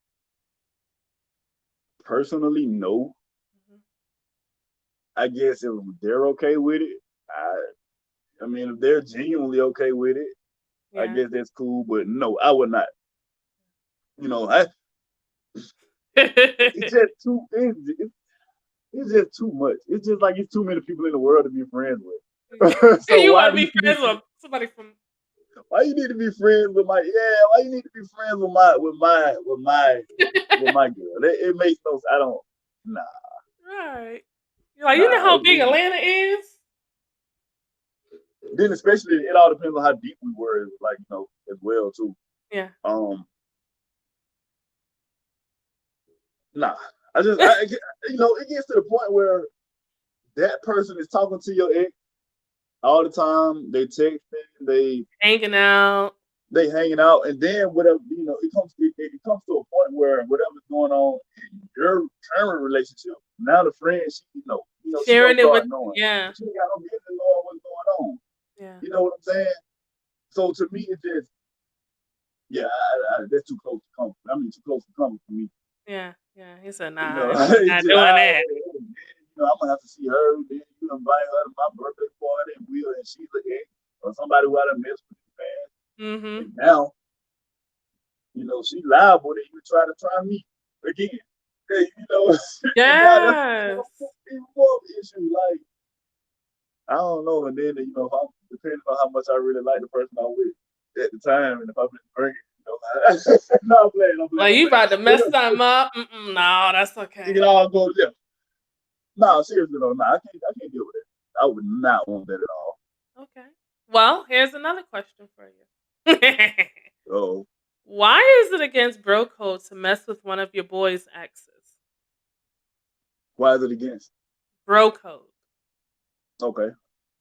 personally, no. Mhm. I guess if they're okay with it, I mean, if they're genuinely okay with it, I Yeah. guess that's cool. But no, I would not. I it's just too it's just too much. It's just like it's too many people in the world to be friends with. So You want to be friends with somebody from? why you need to be friends with why you need to be friends with my girl? It makes no. I don't. Nah, Right. You're like, you know nah. how big Atlanta is? Then especially it all depends on how deep we were, like as well too. Yeah. Um, nah. It gets to the point where that person is talking to your ex all the time. They texting, Hanging out. they hanging out, and then whatever it comes to a point where whatever's going on in your current relationship, now the friend she gonna Sharing it with, start knowing. yeah. She ain't got no business knowing what's going on. Yeah. You know what I'm saying? So to me, it's just yeah, that's too close to comfort. I mean, too close to comfort for me. Yeah. Yeah. He said, You know, nah, we're it's not just doing that. I'm gonna have to see her. Then invite her to my somebody who I done messed with, man. Mm-hmm. And now, you know, she liable to even try me again. Hey, you know, and now that's Yes. even more of an issue. Like, I don't know. And then, you know, if depending on how much I really like the person I'm with at the time, and if I've been drinking, you know, no, I'm playing. Like you about to mess something up? No, that's You okay. can all go to jail. No, seriously though, no, I can't deal with it. I would not want that at all. Okay. Well, here's another question for you. Oh, Why is it against bro code to mess with one of your boy's exes? why is it against? Bro code. Okay,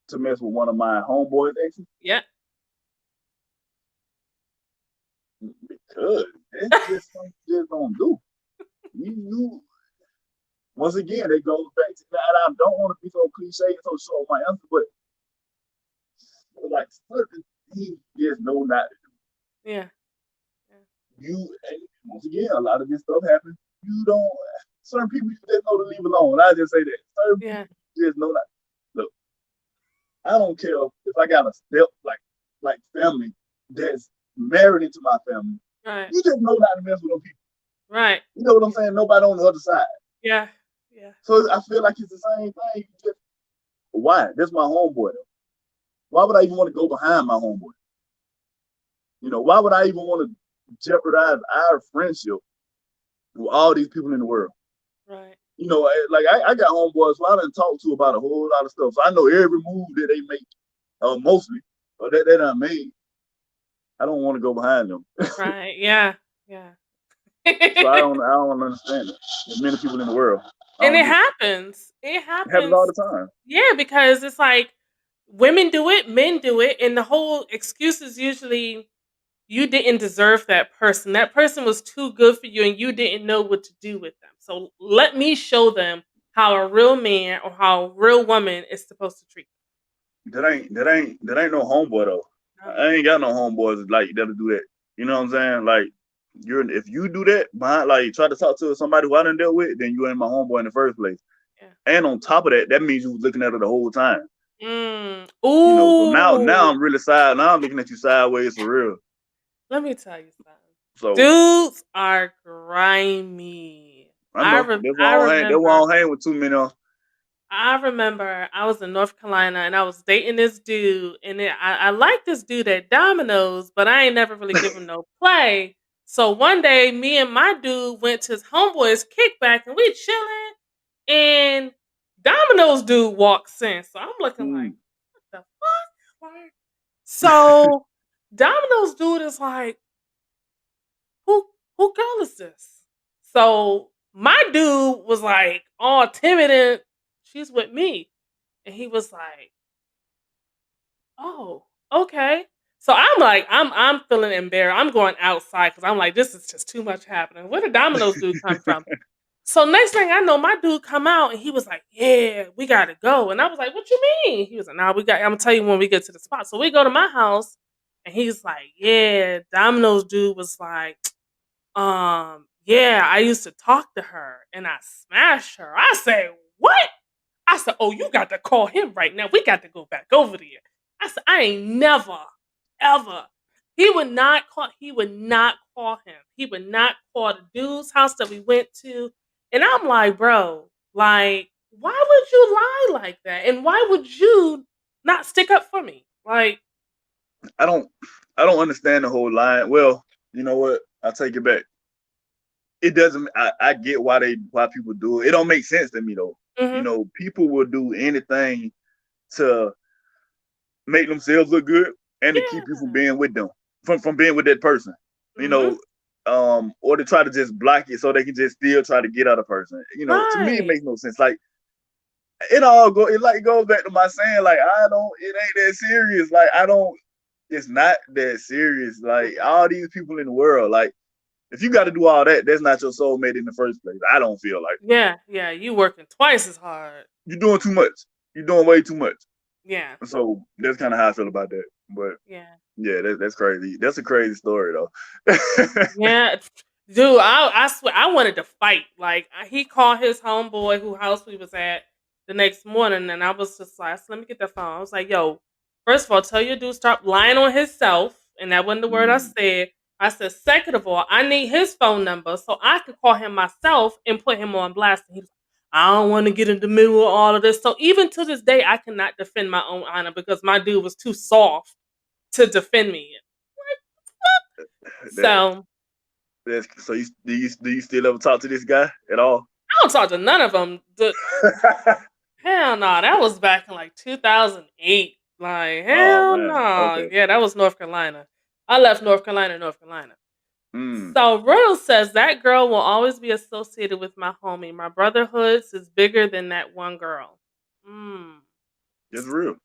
to mess with one of my homeboys' exes Yeah. because it's just something you just don't do. You once again, it goes back to that. I don't want to be so cliche and so short my answer, but like certain things you just know not to do. Yeah. You and once again, a lot of this stuff happens. You don't. Certain people you just know to leave alone. I just say that. Certain Yeah. people you just know not. Look, I don't care if I got a step like family that's married into my family. Right. You just know not to mess with them people. Right. You know what I'm saying? Nobody on the other side. Yeah. Yeah. So I feel like it's the same thing. Why? That's my homeboy. Though. Why would I even want to go behind my homeboy? You know, why would I even want to jeopardize our friendship with all these people in the world? Right. You know, like I got homeboys who I done talk to about a whole lot of stuff. So I know every move that they make, mostly, or that they done made. I don't want to go behind them. Right. Yeah. Yeah. So I don't understand it. There's many people in the world. And it happens. It happens all the time. Yeah, because it's like women do it, men do it, and the whole excuse is usually you didn't deserve that person. That person was too good for you and you didn't know what to do with them. So let me show them how a real man or how a real woman is supposed to treat That ain't no homeboy though. them. I ain't got no homeboys like that'll do that. You know what I'm saying? Like if you do that behind, like try to talk to somebody who I done dealt with, then you ain't my homeboy in the first place. Yeah. And on top of that means you was looking at her the whole time. Ooh. You know, so now I'm really side. Now I'm looking at you sideways for real. Let me tell you something. So dudes are grimy. I know. That's why I don't hang with too many of them. I remember I was in North Carolina and I was dating this dude, and I liked this dude at Domino's, but I ain't never really give him no play. So one day, me and my dude went to his homeboy's kickback, and we chilling, and Domino's dude walks in. So I'm looking like, what the fuck? Like, so Domino's dude is like, who girl is this? So my dude was like all timid and she's with me. And he was like, oh, okay. So I'm like, I'm feeling embarrassed. I'm going outside because I'm like, this is just too much happening. Where did Domino's dude come from? So next thing I know, my dude come out and he was like, yeah, we gotta go. And I was like, what you mean? He was like, nah, I'm gonna tell you when we get to the spot. So we go to my house and he's like, yeah, Domino's dude was like, yeah, I used to talk to her and I smashed her. I say, what? I said, oh, you got to call him right now. We got to go back over there. I said, I ain't never, ever. He would not call him. He would not call the dude's house that we went to. And I'm like, bro, like, why would you lie like that? And why would you not stick up for me? Like, I don't understand the whole line. Well, you know what? I'll take it back. It doesn't. I get why people do it. It don't make sense to me though. mm-hmm. You know, people will do anything to make themselves look good and to keep you from being with them, from being with that person. Mm-hmm. You know, or to try to just block it so they can just still try to get at a person. You know, to me it makes no sense. Like it goes back to my saying, like it ain't that serious. Like it's not that serious. Like all these people in the world, like if you got to do all that, that's not your soulmate in the first place. I don't feel like. Yeah, you working twice as hard. You're doing too much. You're doing way too much. Yeah. So that's kind of how I feel about that. But yeah, that's crazy. That's a crazy story though. Yeah, dude, I swear I wanted to fight. Like he called his homeboy whose house we was at the next morning, and I was just like, let me get the phone. I was like, yo, First of all, tell your dude stop lying on himself, and that wasn't the word I Mm. said. I said, second of all, I need his phone number so I can call him myself and put him on blast. And he was, I don't want to get in the middle of all of this. So even to this day, I cannot defend my own honor because my dude was too soft to defend me. That, So so do you still ever talk to this guy at all? I don't talk to none of them. Hell no, that was back in like 2008. Like Oh hell man. no, Okay. yeah, that was North Carolina. I left North Carolina. Mm. So Royal says that girl will always be associated with my homie. My brotherhoods is bigger than that one girl. It's real.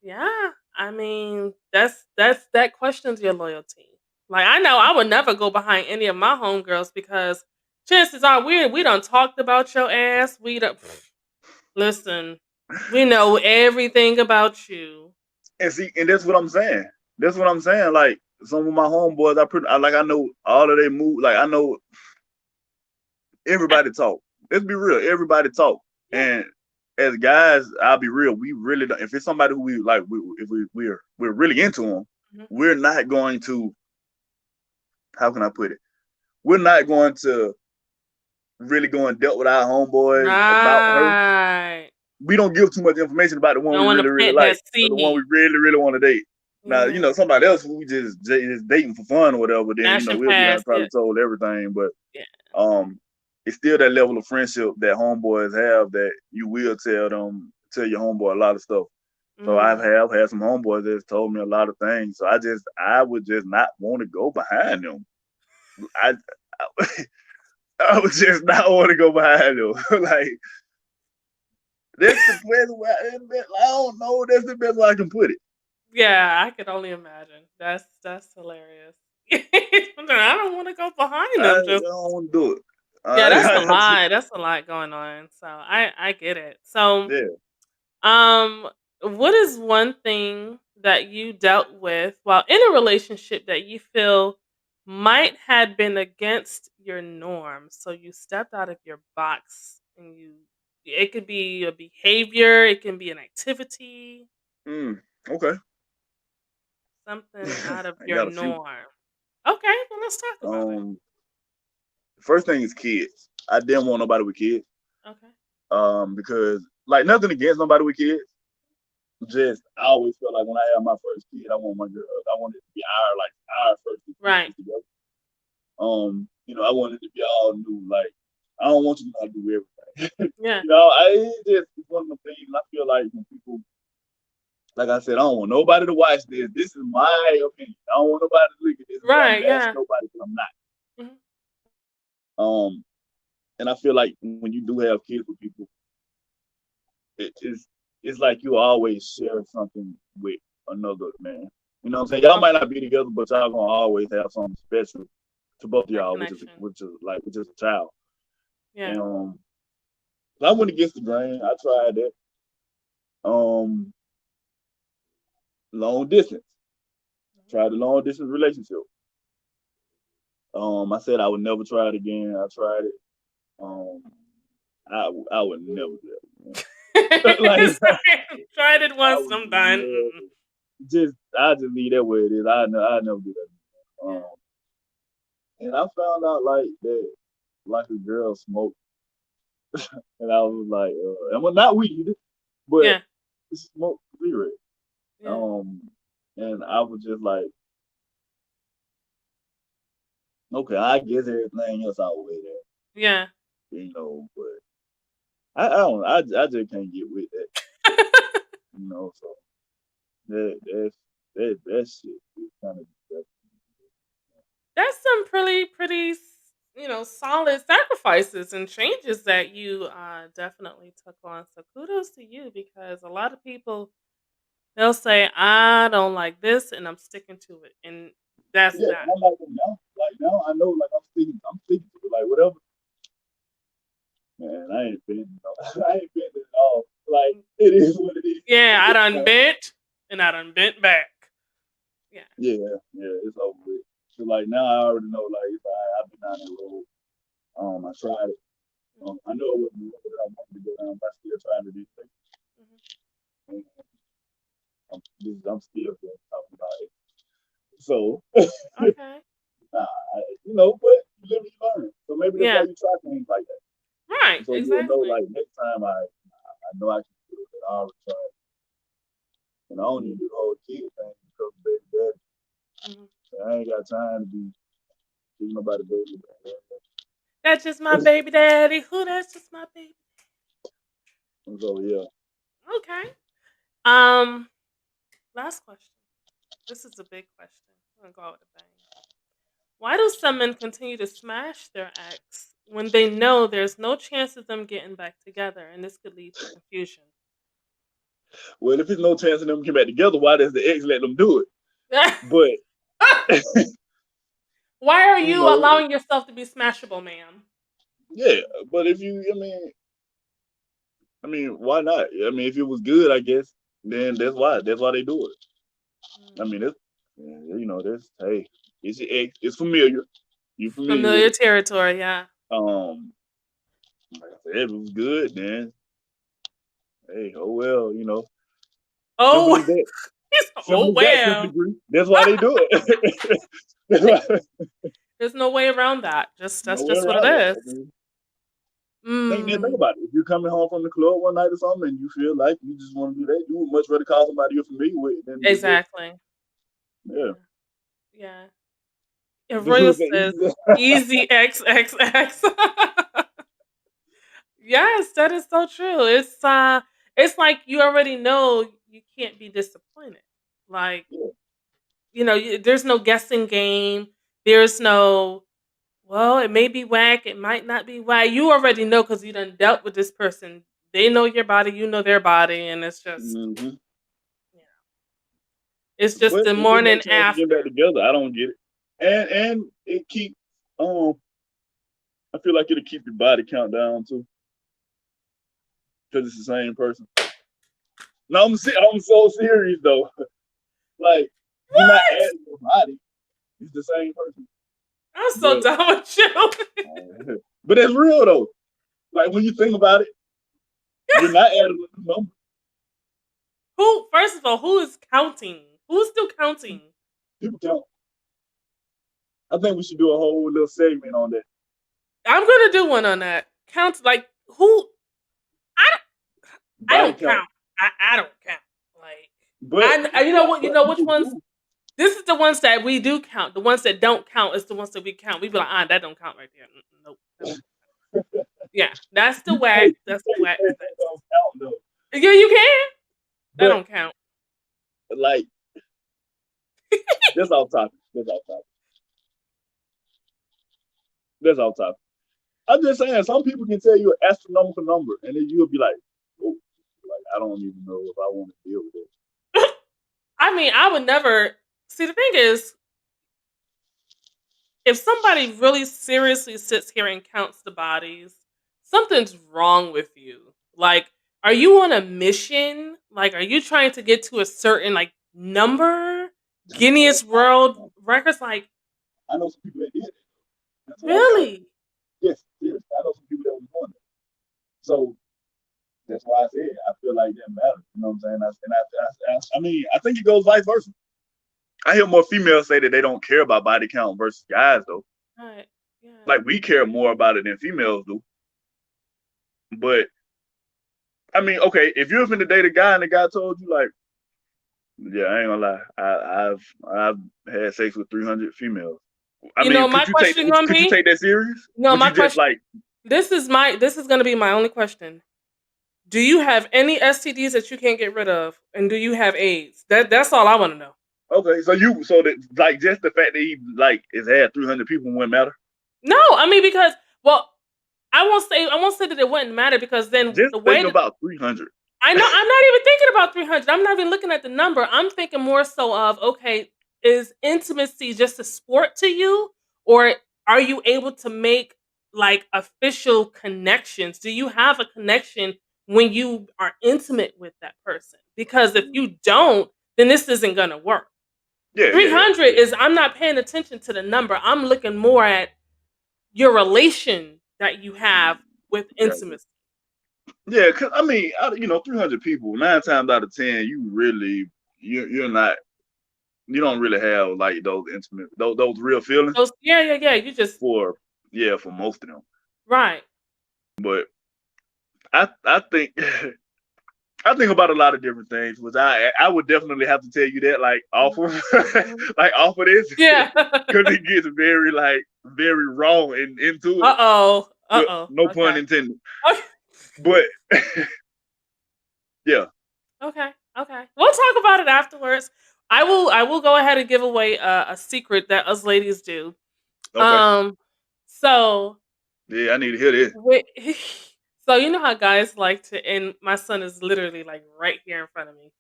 Yeah, I mean that questions your loyalty. Like I know I would never go behind any of my homegirls because chances are we done talked about your ass. We done listen. We know everything about you. And see, and that's what I'm saying. That's what I'm saying. Like some of my homeboys, I know all of their move. Like I know everybody talk. Let's be real. Everybody talk. Yeah. And as guys, I'll be real. We really don't. If it's somebody who we like, we're really into them. Mhm. We're not going to. How can I put it? We're not going to really go and dealt with our homeboys about her. Right. We don't give too much information about the one Don't we want to really, really plant that like, or the one we seed. really, really want to date. Now, Yeah. somebody else who we just dating for fun or whatever, then Action we'll be pass. probably Yeah. told everything. But Yeah. it's still that level of friendship that homeboys have that you will tell your homeboy a lot of stuff. So I have had some homeboys that's told me a lot of things. So I would just not want to go behind them. I I would just not want to go behind them. Like that's the best way. I don't know. That's the best way I can put it. Yeah, I could only imagine. That's hilarious. I don't want to go behind I them. don't want to do it. Yeah, that's a I just, lot. That's a lot going on. So I get it. So yeah. what is one thing that you dealt with while in a relationship that you feel might had been against your norms? So you stepped out of your box and it could be a behavior, it can be an activity, Okay. something out of I your got a few. norm. Okay, well let's talk about it. First thing is kids. I didn't want nobody with kids. Okay. Because like nothing against nobody with kids. Just I always felt like when I had my first kid, I want my girl. I wanted it to be our first Right. experience together. I wanted to be all new. Like I don't want you to know how to do everything. Yeah. It's one of the things I feel like when people, like I said, I don't want nobody to watch this. This is my opinion. I don't want nobody to look at this. Right, I'm yeah. nobody because I'm not. Mhm. And I feel like when you do have kids with people, it's like you always share something with another man. You know what I'm saying? Y'all might not be together, but y'all gonna always have something special to both of That y'all, which is connection. a child. Yeah. And I went against the grain. I tried that. Long distance. Tried a long distance relationship. I said I would never try it again. I tried it. I would never do it again. Like Tried it I once, would I'm done. never, I just leave that way it is. I never do that. Yeah. And I found out like that, like a girl smoked, and I was like, and well, not weed, but Yeah. smoked cigarette. Yeah. And I was just like, okay, I guess everything else outweigh that, Yeah. But I don't, I just can't get with that, So that shit is kind of. That's some pretty solid sacrifices and changes that you definitely took on. So kudos to you because a lot of people they'll say I don't like this and I'm sticking to it, and that's Yeah, that. and I'm like now I know like I'm sticking to it, like whatever. Man, I ain't been I ain't been at all. Like it is what it is. Yeah, I done bent and I done bent back. Yeah. Yeah, it's over with. So like now I already know like if I've been down that road. I tried it. I know it wasn't the road that I wanted to go down, but I still trying to do things. I'm I'm still talking about it. So, Okay. but you live and you learn. So maybe that's why Yeah. you try things like that. Right. So you'll know, Exactly. like, next time I know I can do it, and I'll try. And I don't even do the whole kid thing because of baby daddy. Mhm. So I ain't got time to be giving nobody baby daddy. That's just my baby daddy. Who? That's just my baby. And so yeah. Okay. Um. Last question. This is a big question. I'm gonna go out with a bang. Why do some men continue to smash their ex when they know there's no chance of them getting back together, and this could lead to confusion? Well, if there's no chance of them getting back together, why does the ex let them do it? But Why are you you know, allowing yourself to be smashable, ma'am? yeah. But if you, why not? I mean, if it was good, I guess then that's why. That's why they do it. I mean, it's this. Hey, it's your ex. It's familiar. You familiar with Familiar it. territory, yeah. Like I said, if it was good, then hey, oh well, simple Oh, as that. oh Simple as that, Sister well. Bree. That's why they do it. That's why. There's no way around that. No That's way just what it around it. is. Think Mm, about it. If you're coming home from the club one night or something and you feel like you just want to do that, you would much rather call somebody you're familiar with than to just exactly. yeah. Yeah. Yeah. Royal says Yeah. easy XXX. Yes, that is so true. It's like you already know you can't be disappointed. Like, there's no guessing game. There's no, well, it may be whack, it might not be whack. You already know because you done dealt with this person. They know your body, you know their body, and it's just, Mm-hmm. you know, it's just But the if there's no morning chance of getting back after. together, I don't get it. And it keep I feel like it'll keep your body count down too. Because it's the same person. No, I'm so serious though. Like you're not What? adding your body. It's the same person. I'm so But done with you. but it's real though. Like when you think about it, you're not adding a new number. Who? First of all, who is counting? Who's still counting? People count. I think we should do a whole little segment on that. I'm gonna do one on that. Count like who? I I Body don't count. count. I don't count. Like But you know what? You but know which people ones? do. This is the ones that we do count. The ones that don't count is the ones that we count. We be like, that don't count right there. Nope. Yeah, that's the You whack. can't, That's the whack. that don't count though. Yeah, you can. That But don't count. like that's off topic. That's off topic. That's off topic. I'm just saying, some people can tell you an astronomical number, and then you'll be like, oh, like I don't even know if I want to deal with it. I mean, I would never. See, the thing is, if somebody really seriously sits here and counts the bodies, something's wrong with you. Like, are you on a mission? Like, are you trying to get to a certain number? Guinness World Records? Like, I know some people that did it. That's what I'm saying. really? Yes, I know some people that was doing it. So that's why I said I feel like that matters. You know what I'm saying? I mean, I think it goes vice versa. I hear more females say that they don't care about body count versus guys though. Right. Yeah. Like we care more about it than females do. But I mean, okay, if you're finna date a guy and the guy told you like, yeah, I ain't gonna lie, I've had sex with 300 females. I mean, my question gonna could you be? take that serious? No, Would my you just question. like? This is gonna be my only question. Do you have any STDs that you can't get rid of, and do you have AIDS? That's all I want to know. Okay, so that like just the fact that he like has had 300 people wouldn't matter. No, I mean because I won't say that it wouldn't matter because then Just the way think that about 300. I know I'm not even thinking about 300. I'm not even looking at the number. I'm thinking more so of okay, is intimacy just a sport to you, or are you able to make official connections? Do you have a connection when you are intimate with that person? Because if you don't, then this isn't gonna work. Yeah, 300 is I'm not paying attention to the number. I'm looking more at your relation that you have with intimacy. Yeah, cause I mean, 300 people, 9 times out of 10, you really you're not. You don't really have like those intimate, those real feelings Yeah. You just for for most of them. right. But I think I think about a lot of different things, which I would definitely have to tell you that like off of like off of this Yeah. because it gets very raw and into it. But no pun Okay. intended. Okay. But yeah, Okay. We'll talk about it afterwards. I will go ahead and give away a secret that us ladies do. okay, So yeah, I need to hear this. Wait, so you know how guys like to, and my son is literally like right here in front of me.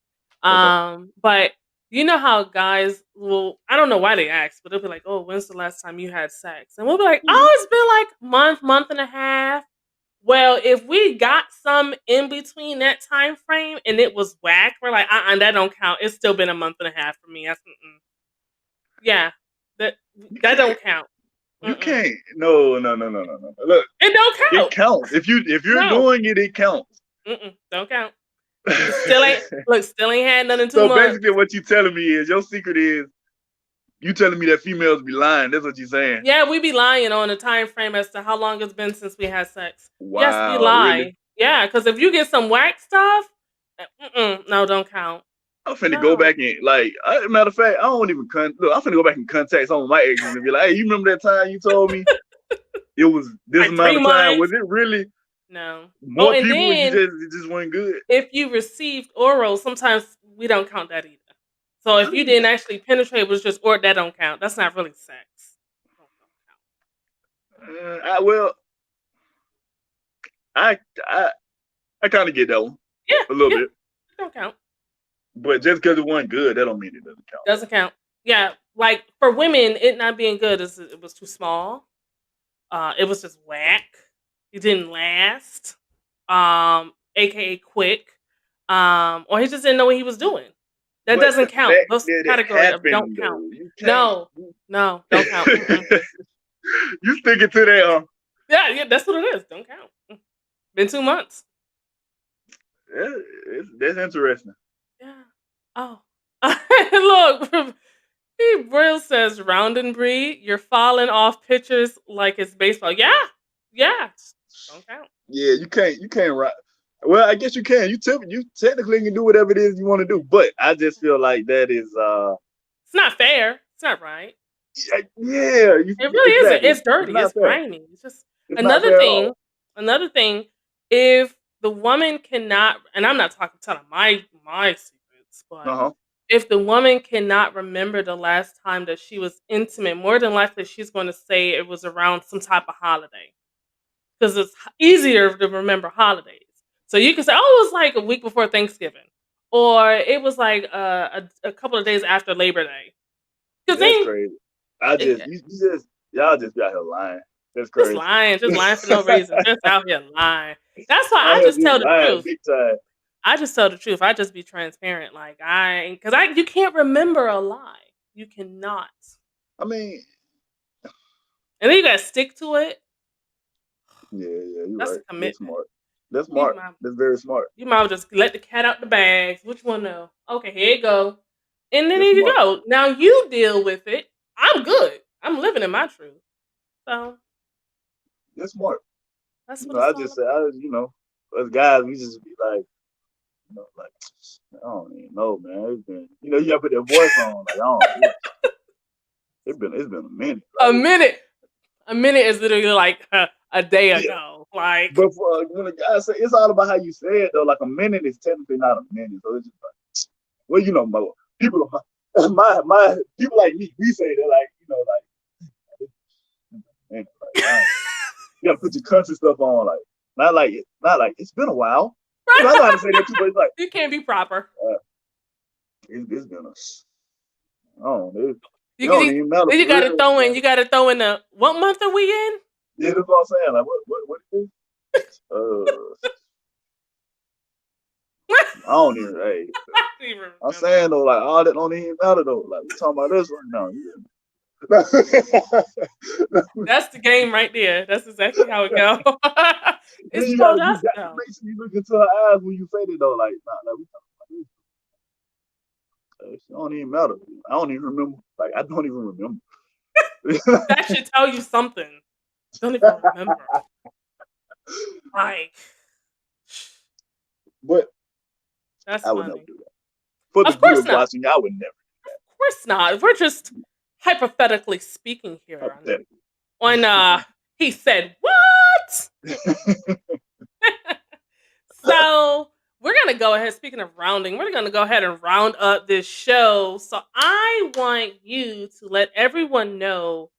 Okay, But you know how guys will, I don't know why they ask, but they'll be like, "Oh, when's the last time you had sex?" And we'll be like, Mhm. "Oh, it's been like month and a half." Well, if we got some in between that time frame and it was whack, we're like, that don't count. It's still been a month and a half for me. That's, yeah, that You that can't, don't count. you Mm-mm. can't. No. Look, It don't it count. counts. If you're No, doing it, it counts. don't count. You still ain't had nothing in 2 So months. basically, what you telling me is your secret is you telling me that females be lying. That's what you're saying. Yeah, we be lying on a time frame as to how long it's been since we had sex. Yes, we Wow, really? lie. Yeah, because if you get some whack stuff, no, don't count. I'm finna go No, back and like. Matter of fact, I don't even look. I'm finna go back and contact some of my exes and be like, "Hey, you remember that time you told me it was this like amount 3 of time? Was months. it really No. Oh, more and people? You then it just wasn't good." if you received oral, sometimes we don't count that either. So I if you mean, didn't actually penetrate, it was just or that don't count. That's not really sex. well, I I I kind of get that one Yeah, a little yeah, bit, don't count. but just because it wasn't good, that don't mean it doesn't count. Doesn't count. Yeah, like for women, it not being good is it was too small. It was just whack. It didn't last. AKA quick. Or he just didn't know what he was doing. That But the doesn't count. fact Those that it category of don't happened count. though, you can't. No, don't count. Mm-mm. You sticking to that? Yeah, that's what it is. Don't count. Been 2 months. That's interesting. Yeah. Oh. Look, Brill says, "Round and Bree, you're falling off pitchers like it's baseball." Yeah. Don't count. Yeah, you can't write. Well, I guess you can. You technically can do whatever it is you want to do, but I just feel like that is It's not fair. It's not right. yeah, It really isn't. exactly. It's It's dirty. not It's fair. grimy. It's just It's not another fair at thing. all. Another thing. If the woman cannot, and I'm not talking telling my secrets, but Uh huh. if the woman cannot remember the last time that she was intimate, more than likely she's going to say it was around some type of holiday because it's easier to remember holidays. So you can say, "Oh, it was like a week before Thanksgiving," or it was like a couple of days after Labor Day. Because That's then crazy. I just you just y'all just be out here lying. That's crazy. just lying for no reason, just out here lying. That's why Out I here just just tell the lying truth. big time. I just tell the truth. I just be transparent. Like you can't remember a lie. You cannot, I mean, and then you gotta stick to it. yeah, you're That's a right. That's commitment. smart. That's You smart. might, That's very smart. you might just let the cat out the bag. Which one though? Okay, here you go. And then That's here you smart. go. Now you deal with it. I'm good. I'm living in my truth. So That's smart. that's You what know, it's I all just about. say, as guys, we just be like, like I don't even know, man. It's been, you gotta put that voice on. Like, I don't. It's been a minute. A Like, minute. A minute is literally like a day yeah. ago. Like But when a guy say, it's all about how you say it though. Like a minute is technically not a minute, so it's just like, well, people, my people like me, we say that like, man, like, you gotta put your country stuff on, like, not like it's been a while. I know how to say that too, but it's like, you can't be proper. it's been I don't know. It You don't can even matter then for real. you gotta throw in the what month are we in? Yeah, that's what I'm saying. Like, what is this? I don't even. Hey, I don't even I'm remember. saying though, like all that don't even matter though. Like we talking about this right now. That's the game right there. That's exactly how it goes. Then It's you told gotta us make though. sure you look into her eyes when you say that though. Like, nah, we talking about this. don't even matter. I don't even remember. Like, I don't even remember. That should tell you something. Don't even remember. Like, But that's I would never funny. do that. For the Of course good not. watching, I would never. Of course not. We're just hypothetically speaking here. Hypothetically. On he said what? So we're gonna go ahead. Speaking of rounding, we're gonna go ahead and round up this show. So I want you to let everyone know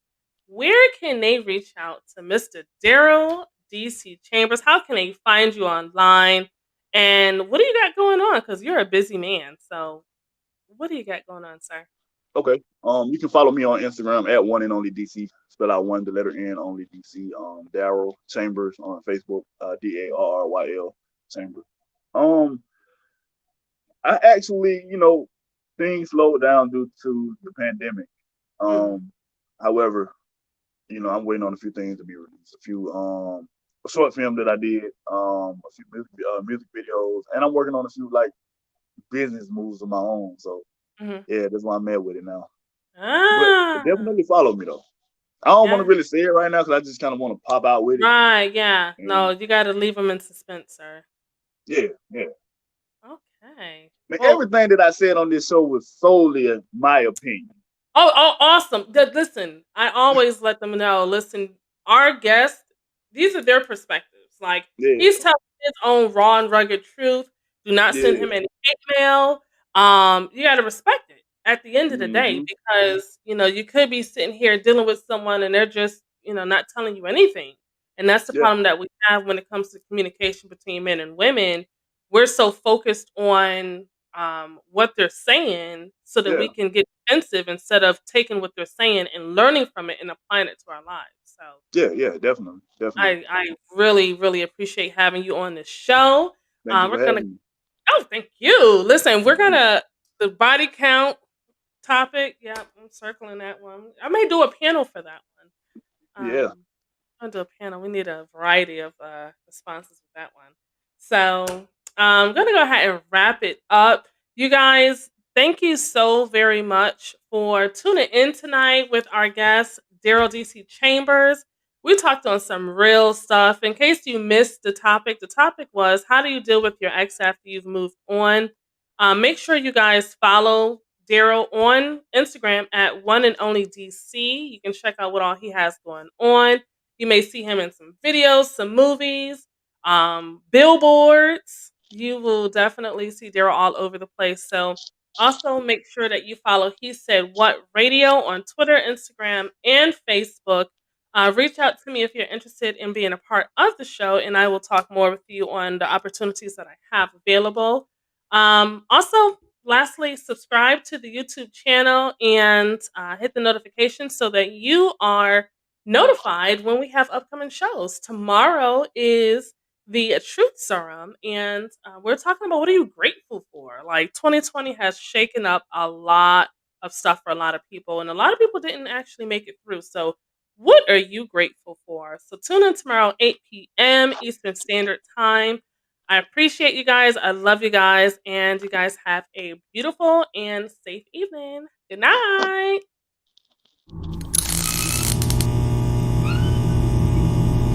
where can they reach out to Mr. Daryl DC Chambers. How can they find you online? And what do you got going on? Because you're a busy man. So what do you got going on, sir? Okay. You can follow me on Instagram at one and only DC. Spell out one, the letter N, only DC. Daryl Chambers on Facebook. DARRYL Chambers. I actually, things slowed down due to the pandemic. However, I'm waiting on a few things to be released. A few a short film that I did, a few music videos, and I'm working on a few like business moves of my own. So yeah, that's why I'm mad with it now. But definitely follow me though. I don't want to really say it right now because I just kind of want to pop out with it. Right, yeah. No, you got to leave them in suspense, sir. Yeah. Okay. Now, everything that I said on this show was solely my opinion. Oh, awesome. Listen, I always let them know, listen, our guests, these are their perspectives. Like, he's telling his own raw and rugged truth. Do not send him any hate mail. You got to respect it at the end of the day because, you could be sitting here dealing with someone and they're just, not telling you anything. And that's the problem that we have when it comes to communication between men and women. We're so focused on what they're saying so that we can get defensive instead of taking what they're saying and learning from it and applying it to our lives. So yeah, definitely. I really, really appreciate having you on the show. Thank you for having me. Oh, thank you. Listen, we're gonna the body count topic. Yeah, I'm circling that one. I may do a panel for that one. I'll do a panel. We need a variety of responses with that one. So I'm gonna go ahead and wrap it up. You guys, thank you so very much for tuning in tonight with our guest, Daryl DC Chambers. We talked on some real stuff. In case you missed the topic was how do you deal with your ex after you've moved on? Make sure you guys follow Daryl on Instagram at one and only DC. You can check out what all he has going on. You may see him in some videos, some movies, billboards. You will definitely see Daryl all over the place. So also make sure that you follow He Said What Radio on Twitter, Instagram, and Facebook. Reach out to me if you're interested in being a part of the show, and I will talk more with you on the opportunities that I have available. Also, lastly, subscribe to the YouTube channel and hit the notifications so that you are notified when we have upcoming shows. Tomorrow is the Truth Serum, and we're talking about what are you grateful for? Like 2020 has shaken up a lot of stuff for a lot of people, and a lot of people didn't actually make it through. So what are you grateful for? So tune in tomorrow, 8 p.m. Eastern Standard Time. I appreciate you guys. I love you guys. And you guys have a beautiful and safe evening. Good night.